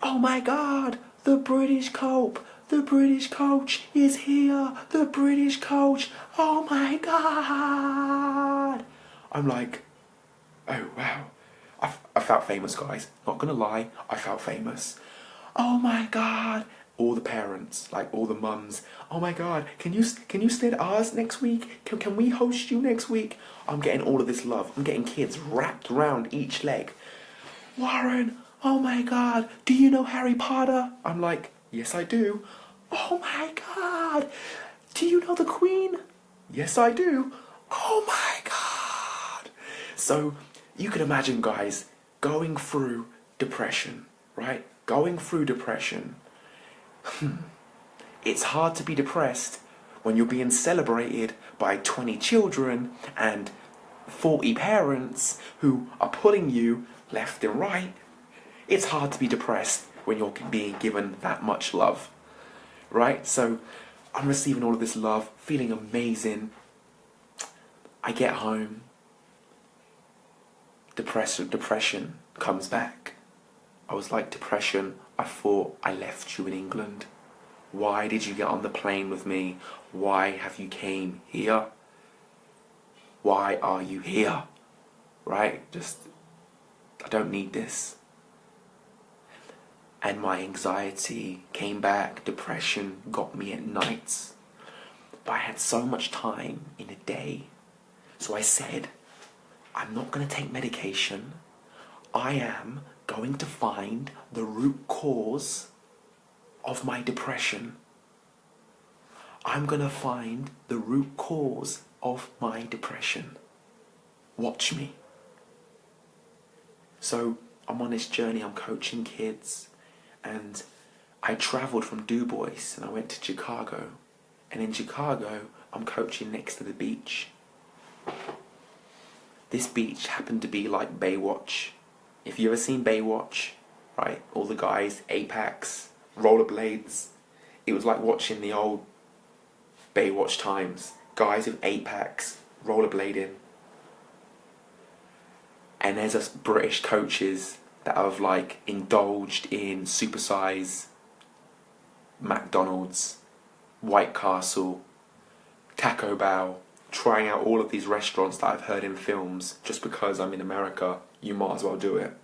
"Oh my god, the British coach is here, the British coach, oh my god." I'm like, oh wow. I felt famous, guys. Not gonna lie, I felt famous. "Oh my god." All the parents, like all the mums, "Oh my god, can you stay at ours next week? Can we host you next week?" I'm getting all of this love. I'm getting kids wrapped around each leg. "Warren, oh my god, do you know Harry Potter?" I'm like, "Yes I do." "Oh my god, do you know the Queen?" "Yes I do." "Oh my god." So you can imagine, guys, going through depression, right? Going through depression. It's hard to be depressed when you're being celebrated by 20 children and 40 parents who are pulling you left and right. It's hard to be depressed when you're being given that much love, right? So I'm receiving all of this love, feeling amazing. I get home. Depression comes back. I was like, "Depression, I thought I left you in England. Why did you get on the plane with me? Why have you came here? Why are you here?" Right? I don't need this. And my anxiety came back. Depression got me at nights. But I had so much time in a day. So I said, I'm not going to take medication. I am going to find the root cause of my depression. I'm going to find the root cause of my depression. Watch me. So I'm on this journey, I'm coaching kids, and I travelled from Du Bois and I went to Chicago. And in Chicago, I'm coaching next to the beach. This beach happened to be like Baywatch. If you've ever seen Baywatch, right, all the guys, Apex, rollerblades, it was like watching the old Baywatch times. Guys with 8-packs, rollerblading. And there's us British coaches that have like indulged in supersize, McDonald's, White Castle, Taco Bell, trying out all of these restaurants that I've heard in films. Just because I'm in America, you might as well do it.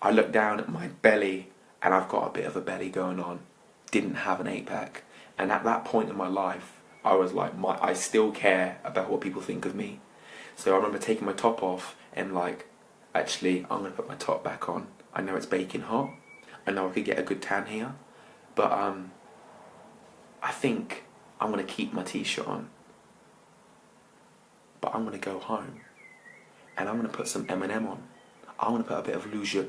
I look down at my belly and I've got a bit of a belly going on. Didn't have an 8-pack. And at that point in my life, I was like, I still care about what people think of me. So I remember taking my top off and like, actually, I'm going to put my top back on. I know it's baking hot. I know I could get a good tan here. But I think I'm going to keep my t-shirt on. But I'm going to go home. And I'm going to put some Eminem on. I'm going to put a bit of lose your...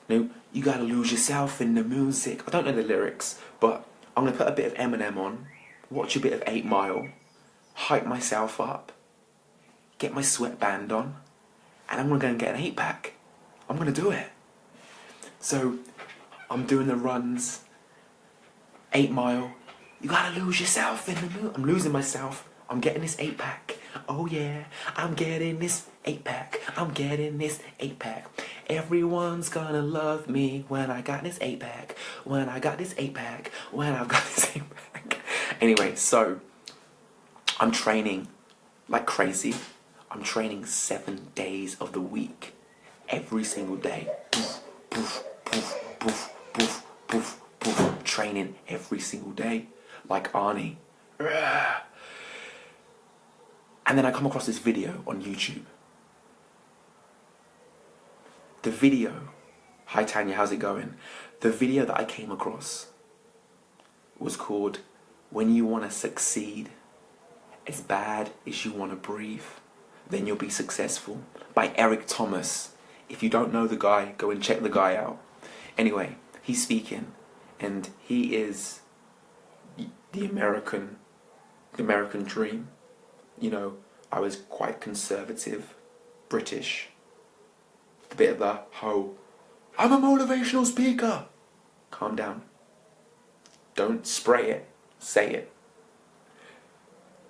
No, you got to lose yourself in the music. I don't know the lyrics, but I'm going to put a bit of Eminem on. watch a bit of 8 Mile, hype myself up, get my sweatband on, and I'm gonna go and get an 8-pack. I'm gonna do it. So I'm doing the runs, 8 Mile. You gotta lose yourself in the mood. I'm losing myself. I'm getting this 8-pack. Oh yeah, I'm getting this 8-pack. I'm getting this 8-pack. Everyone's gonna love me when I got this 8-pack. When I got this 8-pack. When I've got this 8-pack. Anyway, so I'm training like crazy. I'm training 7 days of the week. Every single day. Poof, poof, poof, poof, poof, poof, poof. Training every single day. Like Arnie. And then I come across this video on YouTube. The video, hi Tanya, how's it going? The video that I came across was called When You Want to Succeed as Bad as You Want to Breathe, Then You'll Be Successful, by Eric Thomas. If you don't know the guy, go and check the guy out. Anyway, he's speaking, and he is the American dream. You know, I was quite conservative, British. A bit of the whole, I'm a motivational speaker. Calm down. Don't spray it, say it.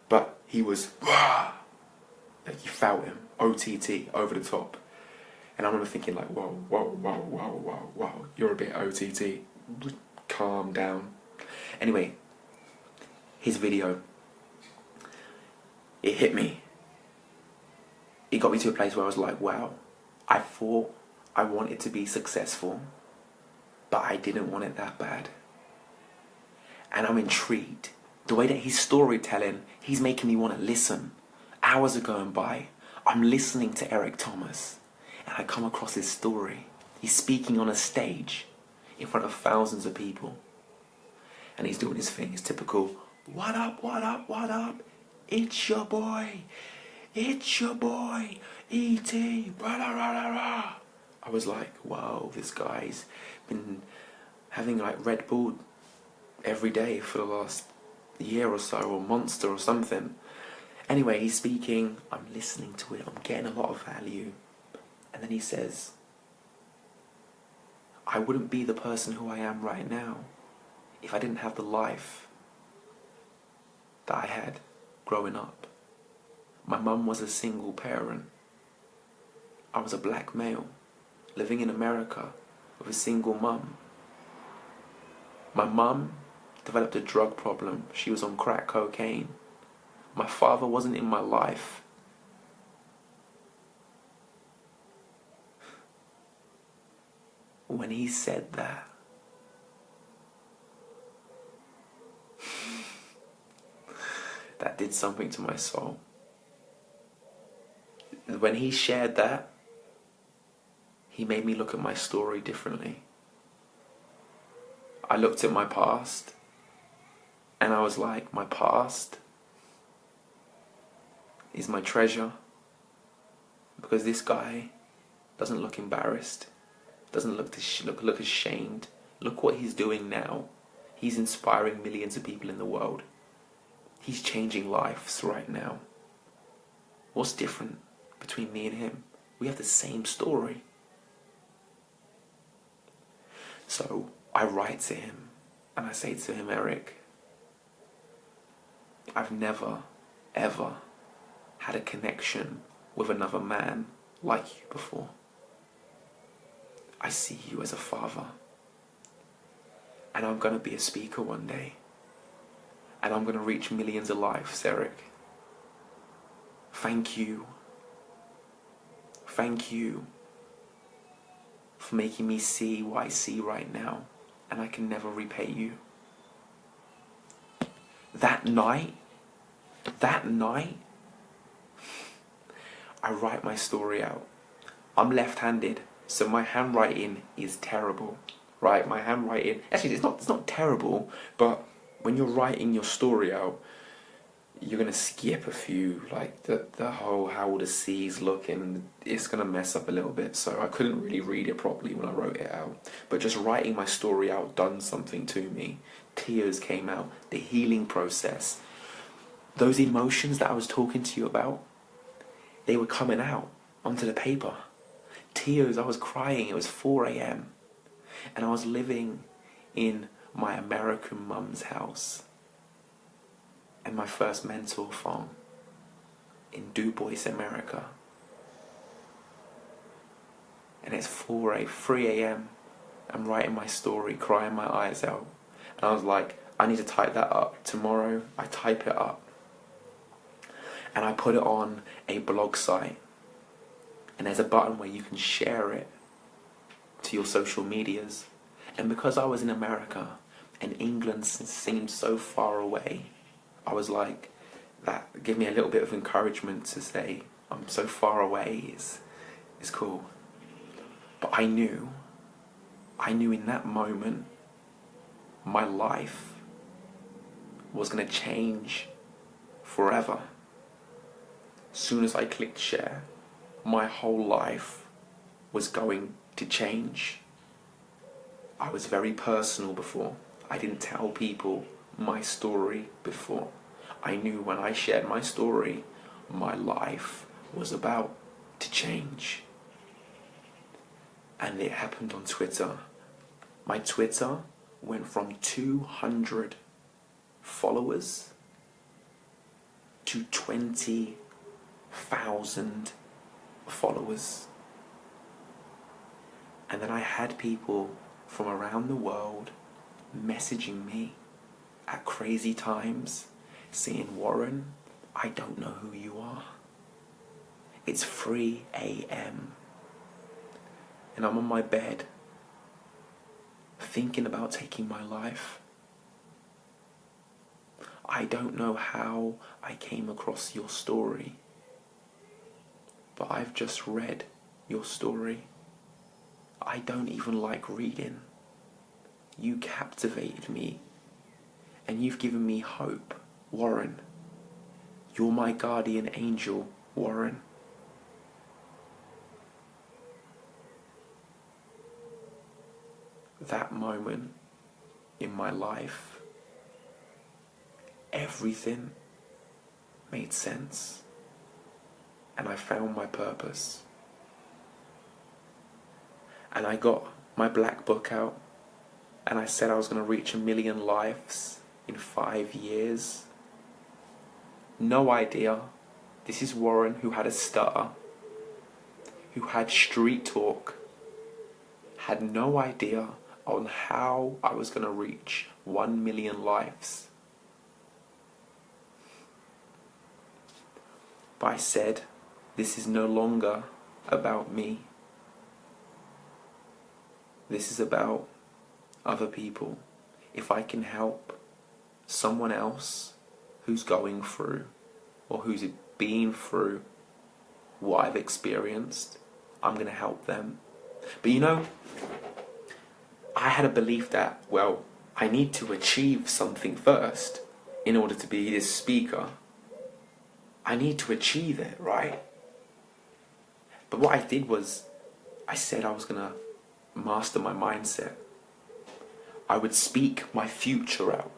But he was, rah! Like you felt him, OTT, over the top. And I remember thinking like, whoa, whoa, whoa, whoa, whoa, whoa, you're a bit OTT. Calm down. Anyway, his video, it hit me. It got me to a place where I was like, wow, I thought I wanted to be successful, but I didn't want it that bad. And I'm intrigued. The way that he's storytelling, he's making me want to listen. Hours are going by. I'm listening to Eric Thomas, and I come across his story. He's speaking on a stage in front of thousands of people. And he's doing his thing, his typical, what up, what up, what up? It's your boy. It's your boy, E.T. Rah, rah, rah, rah. I was like, wow, this guy's been having like Red Bull every day for the last year or so, or Monster or something. Anyway, he's speaking, I'm listening to it, I'm getting a lot of value. And then he says, I wouldn't be the person who I am right now if I didn't have the life that I had growing up. My mum was a single parent. I was a black male living in America with a single mum. My mum developed a drug problem. She was on crack cocaine. My father wasn't in my life. When he said that, that did something to my soul. When he shared that, he made me look at my story differently. I looked at my past, and I was like, my past is my treasure, because this guy doesn't look embarrassed, doesn't look ashamed. Look what he's doing now. He's inspiring millions of people in the world. He's changing lives right now. What's different between me and him? We have the same story. So I write to him and I say to him, Eric, I've never, ever had a connection with another man like you before. I see you as a father. And I'm going to be a speaker one day. And I'm going to reach millions of lives, Eric. Thank you. Thank you for making me see what I see right now. And I can never repay you. That night, I write my story out. I'm left-handed, so my handwriting is terrible. Right, my handwriting, actually it's not terrible, but when you're writing your story out, you're gonna skip a few, like the whole how will the seas look, and it's gonna mess up a little bit. So I couldn't really read it properly when I wrote it out. But just writing my story out done something to me. Tears came out. The healing process. Those emotions that I was talking to you about, they were coming out onto the paper. Tears. I was crying. It was 4 a.m. and I was living in my American mum's house and my first mentor farm in Du Bois, America. And it's 3 a.m. I'm writing my story, crying my eyes out. And I was like, I need to type that up. Tomorrow, I type it up. And I put it on a blog site. And there's a button where you can share it to your social medias. And because I was in America and England seemed so far away, I was like, that gave me a little bit of encouragement to say, I'm so far away, it's cool. But I knew in that moment, my life was going to change forever. As soon as I clicked share, my whole life was going to change. I was very personal before. I didn't tell people my story before. I knew when I shared my story, my life was about to change. And it happened on Twitter. My Twitter went from 200 followers to 20,000 followers. And then I had people from around the world messaging me at crazy times saying, Warren, I don't know who you are. It's 3 a.m. and I'm on my bed thinking about taking my life. I don't know how I came across your story, but I've just read your story. I don't even like reading. You captivated me, and you've given me hope, Warren. You're my guardian angel, Warren. That moment in my life, everything made sense, and I found my purpose. And I got my black book out, and I said I was going to reach 1 million lives in 5 years. No idea. This is Warren, who had a stutter, who had street talk, had no idea on how I was going to reach 1 million lives. But I said, this is no longer about me. This is about other people. If I can help someone else who's going through or who's been through what I've experienced, I'm going to help them. But you know, I had a belief that, well, I need to achieve something first in order to be this speaker. I need to achieve it, right? But what I did was, I said I was going to master my mindset. I would speak my future out.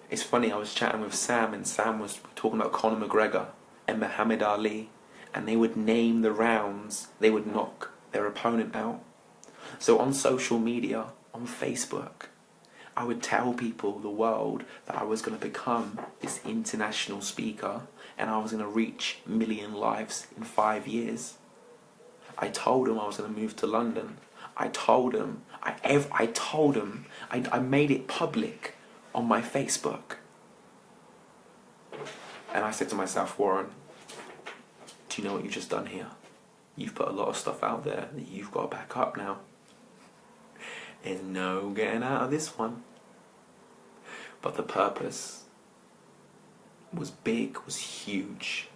It's funny, I was chatting with Sam, and Sam was talking about Conor McGregor and Muhammad Ali, and they would name the rounds they would knock their opponent out. So on social media, on Facebook, I would tell people, the world, that I was going to become this international speaker and I was going to reach 1 million lives in 5 years. I told them I was going to move to London. I told them, I made it public on my Facebook. And I said to myself, Warren, do you know what you've just done here? You've put a lot of stuff out there that you've got to back up now. There's no getting out of this one. But the purpose was big, was huge.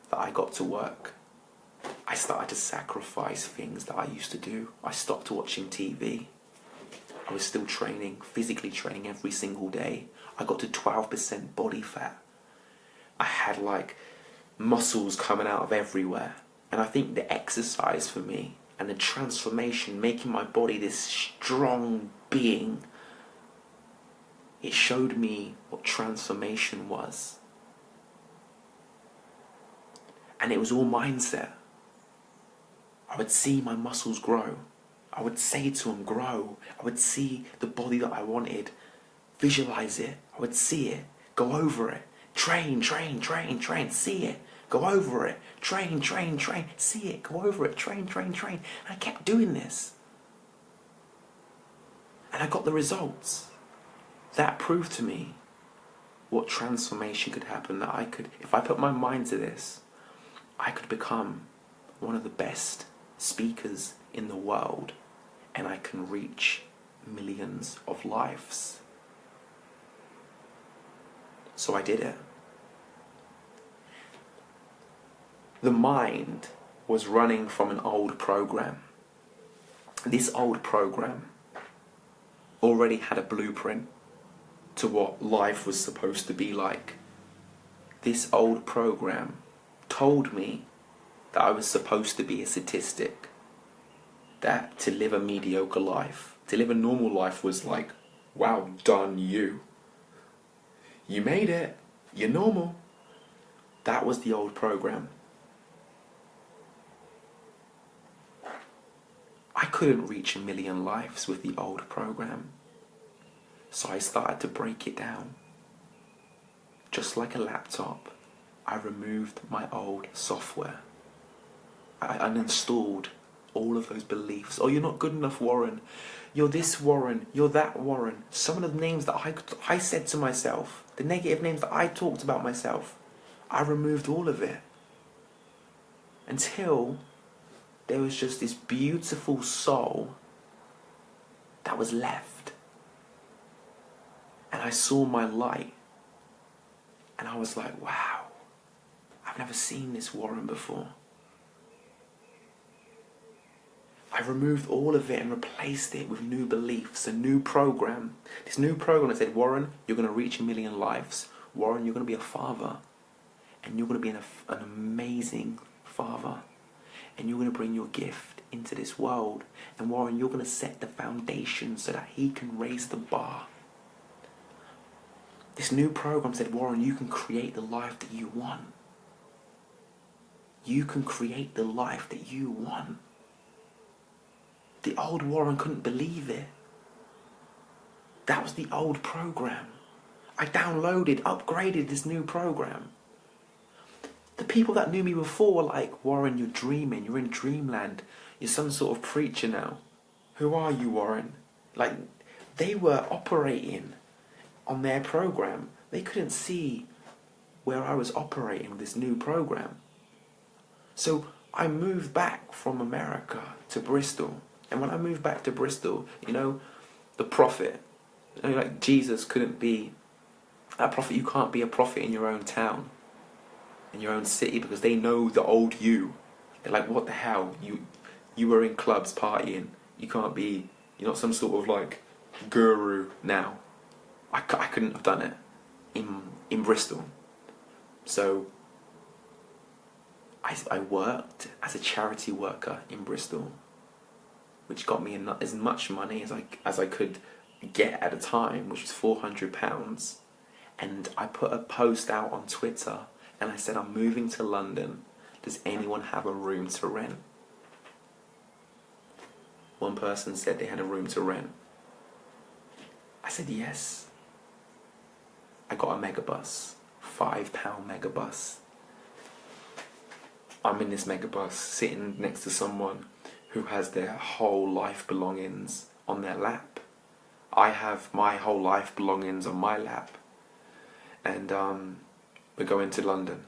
That I got to work. I started to sacrifice things that I used to do. I stopped watching TV. I was still training, physically training every single day. I got to 12% body fat. I had like muscles coming out of everywhere. And I think the exercise for me and the transformation, making my body this strong being, it showed me what transformation was. And it was all mindset. I would see my muscles grow. I would say to them, grow. I would see the body that I wanted. Visualize it. I would see it. Go over it. Train, train, train, train. See it. Go over it. Train, train, train. See it. Go over it. Train, train, train. And I kept doing this. And I got the results. That proved to me what transformation could happen. That I could, if I put my mind to this, I could become one of the best speakers in the world, and I can reach millions of lives. So I did it. The mind was running from an old program. This old program already had a blueprint to what life was supposed to be like. This old program told me that I was supposed to be a statistic, that to live a mediocre life, to live a normal life was like, wow, done you. You made it. You're normal. That was the old program. I couldn't reach a million lives with the old program. So I started to break it down. Just like a laptop, I removed my old software. I uninstalled all of those beliefs. Oh, you're not good enough, Warren. You're this Warren. You're that Warren. Some of the names that I said to myself, the negative names that I talked about myself, I removed all of it. Until there was just this beautiful soul that was left. And I saw my light. And I was like, wow, I've never seen this Warren before. I removed all of it and replaced it with new beliefs, a new program. This new program that said, Warren, you're going to reach 1 million lives. Warren, you're going to be a father. And you're going to be an amazing father. And you're going to bring your gift into this world. And Warren, you're going to set the foundation so that he can raise the bar. This new program said, Warren, you can create the life that you want. You can create the life that you want. The old Warren couldn't believe it. That was the old program. I downloaded, upgraded this new program. The people that knew me before were like, Warren, you're dreaming. You're in dreamland. You're some sort of preacher now. Who are you, Warren? Like, they were operating on their program. They couldn't see where I was operating with this new program. So I moved back from America to Bristol. And when I moved back to Bristol, you know, the prophet, you know, like Jesus couldn't be a prophet. You can't be a prophet in your own town, in your own city, because they know the old you. They're like, what the hell? You were in clubs partying. You can't be, you're not some sort of like guru now. I couldn't have done it in Bristol. So I worked as a charity worker in Bristol, which got me as much money as I could get at a time, which was £400. And I put a post out on Twitter and I said, I'm moving to London. Does anyone have a room to rent? One person said they had a room to rent. I said yes. I got a megabus, £5 megabus. I'm in this megabus sitting next to someone who has their whole life belongings on their lap. I have my whole life belongings on my lap. And we're going to London.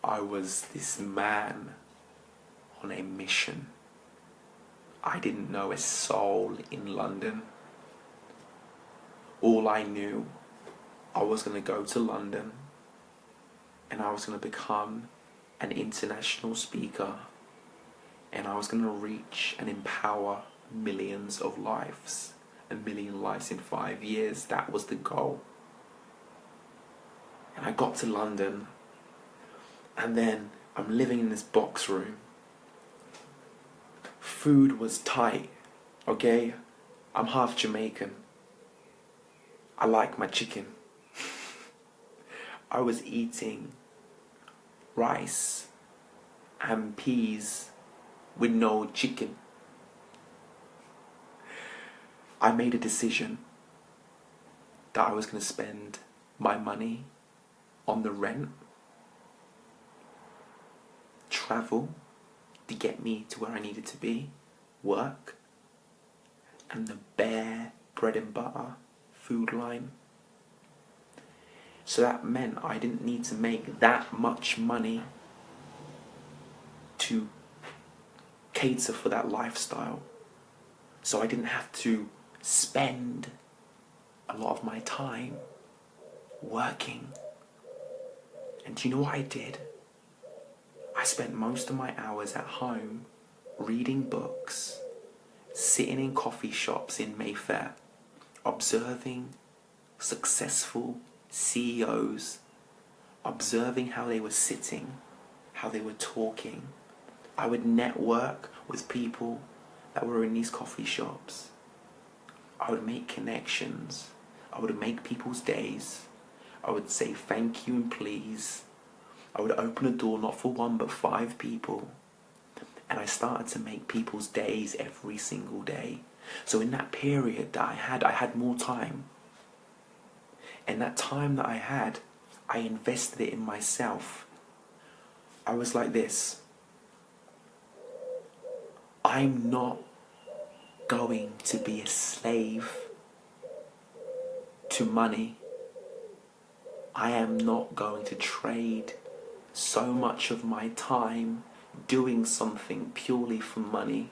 I was this man on a mission. I didn't know a soul in London. All I knew, I was going to go to London and I was going to become an international speaker, and I was going to reach and empower millions of lives, a million lives in 5 years. That was the goal. And I got to London, and then I'm living in this box room. Food was tight, okay? I'm half Jamaican. I like my chicken. I was eating rice and peas with no chicken. I made a decision that I was going to spend my money on the rent, travel to get me to where I needed to be, work, and the bare bread and butter food line. So that meant I didn't need to make that much money to cater for that lifestyle. So I didn't have to spend a lot of my time working. And do you know what I did? I spent most of my hours at home reading books, sitting in coffee shops in Mayfair, observing successful CEOs, observing how they were sitting, how they were talking. I would network with people that were in these coffee shops. I would make connections. I would make people's days. I would say thank you and please. I would open a door not for one but 5 people. And I started to make people's days every single day. So in that period that I had more time. And that time that I had, I invested it in myself. I was like this. I'm not going to be a slave to money. I am not going to trade so much of my time doing something purely for money.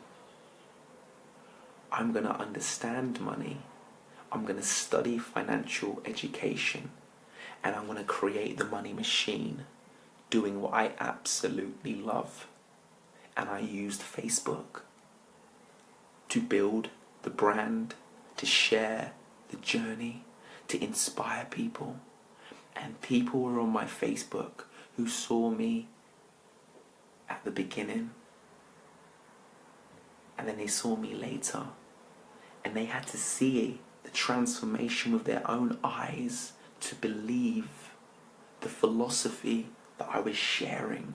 I'm going to understand money. I'm going to study financial education, and I'm going to create the money machine doing what I absolutely love. And I used Facebook to build the brand, to share the journey, to inspire people. And people were on my Facebook who saw me at the beginning, and then they saw me later, and they had to see the transformation with their own eyes to believe the philosophy that I was sharing.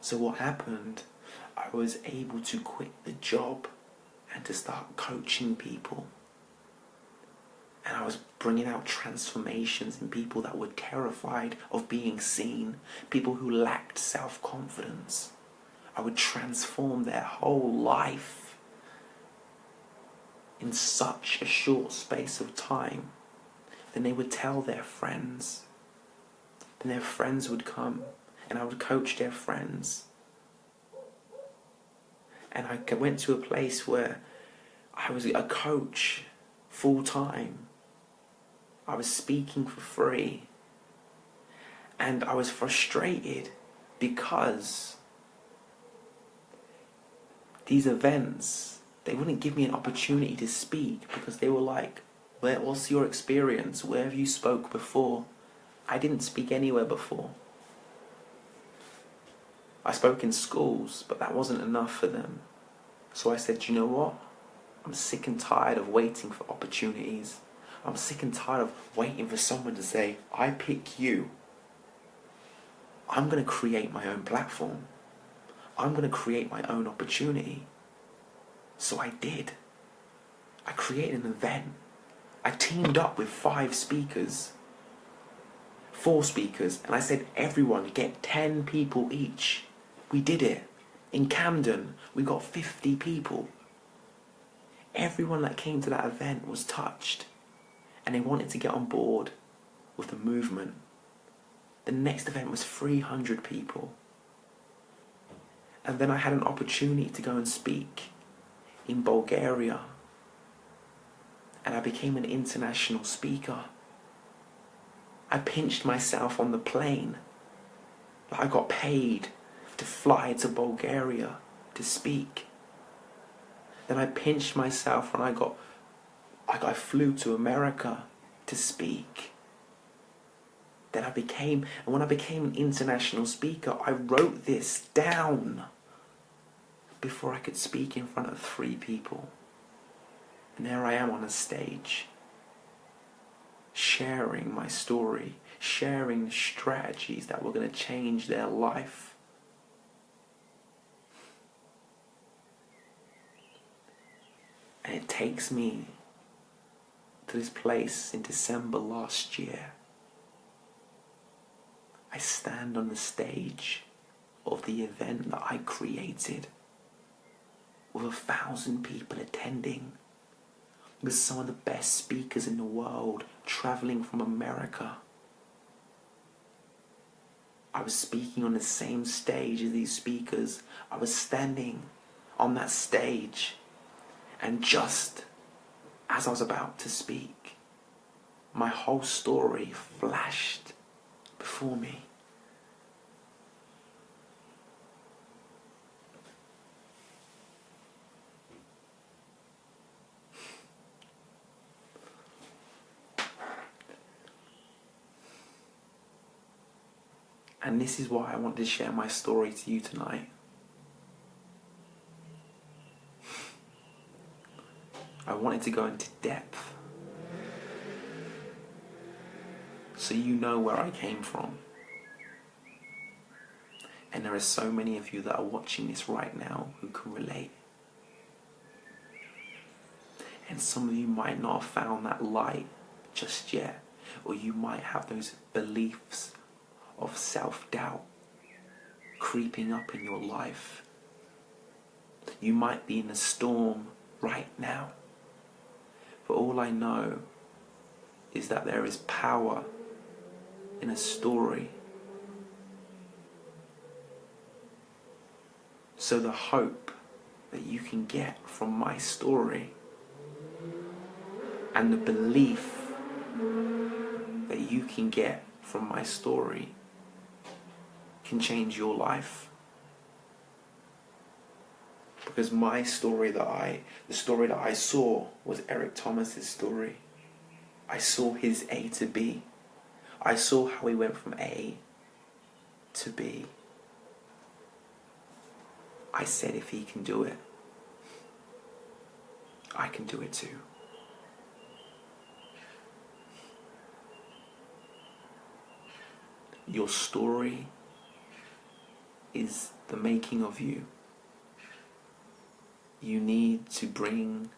So what happened? I was able to quit the job and to start coaching people. And I was bringing out transformations in people that were terrified of being seen, people who lacked self-confidence. I would transform their whole life in such a short space of time. Then they would tell their friends. Then their friends would come, and I would coach their friends. And I went to a place where I was a coach full time. I was speaking for free. And I was frustrated because these events, they wouldn't give me an opportunity to speak because they were like, what's your experience? Where have you spoke before? I didn't speak anywhere before. I spoke in schools, but that wasn't enough for them. So I said, you know what? I'm sick and tired of waiting for opportunities. I'm sick and tired of waiting for someone to say, I pick you. I'm going to create my own platform. I'm going to create my own opportunity. So I did. I created an event. I teamed up with 5 speakers, 4 speakers, and I said, everyone get 10 people each. We did it. In Camden, we got 50 people. Everyone that came to that event was touched, and they wanted to get on board with the movement. The next event was 300 people. And then I had an opportunity to go and speak in Bulgaria. And I became an international speaker. I pinched myself on the plane. I got paid to fly to Bulgaria to speak. Then I pinched myself when I flew to America to speak. Then when I became an international speaker, I wrote this down before I could speak in front of 3 people. And there I am on a stage, sharing my story, sharing strategies that were going to change their life. And it takes me to this place in December last year. I stand on the stage of the event that I created with 1,000 people attending, with some of the best speakers in the world traveling from America. I was speaking on the same stage as these speakers. I was standing on that stage, and just as I was about to speak, my whole story flashed before me. And this is why I want to share my story to you tonight. I wanted to go into depth so you know where I came from. And there are so many of you that are watching this right now who can relate. And some of you might not have found that light just yet, or you might have those beliefs of self-doubt creeping up in your life. You might be in a storm right now, but all I know is that there is power in a story. So the hope that you can get from my story and the belief that you can get from my story can change your life. Because my story the story that I saw was Eric Thomas's story. I saw his A to B. I saw how he went from A to B. I said, if he can do it, I can do it too. Your story is the making of you. You need to bring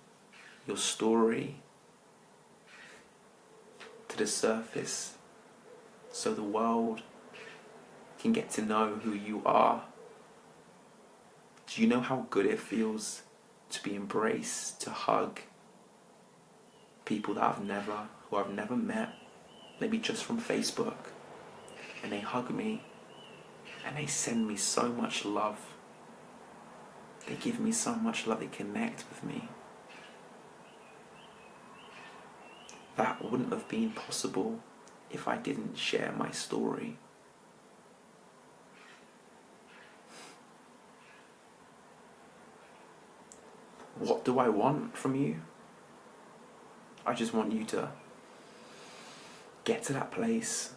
your story to the surface so the world can get to know who you are. Do you know how good it feels to be embraced, to hug people that who I've never met, maybe just from Facebook, and they hug me and they send me so much love. They give me so much love, they connect with me. That wouldn't have been possible if I didn't share my story. What do I want from you? I just want you to get to that place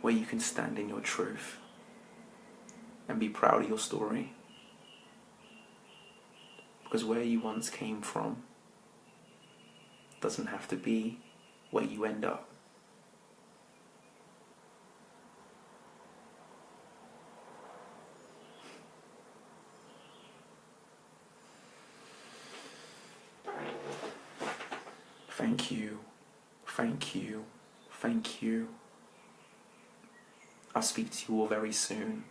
where you can stand in your truth and be proud of your story. Because where you once came from doesn't have to be where you end up. Thank you, thank you, thank you. I'll speak to you all very soon.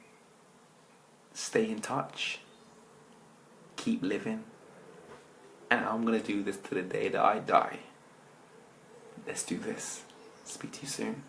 Stay in touch. Keep living. And I'm going to do this to the day that I die. Let's do this. Speak to you soon.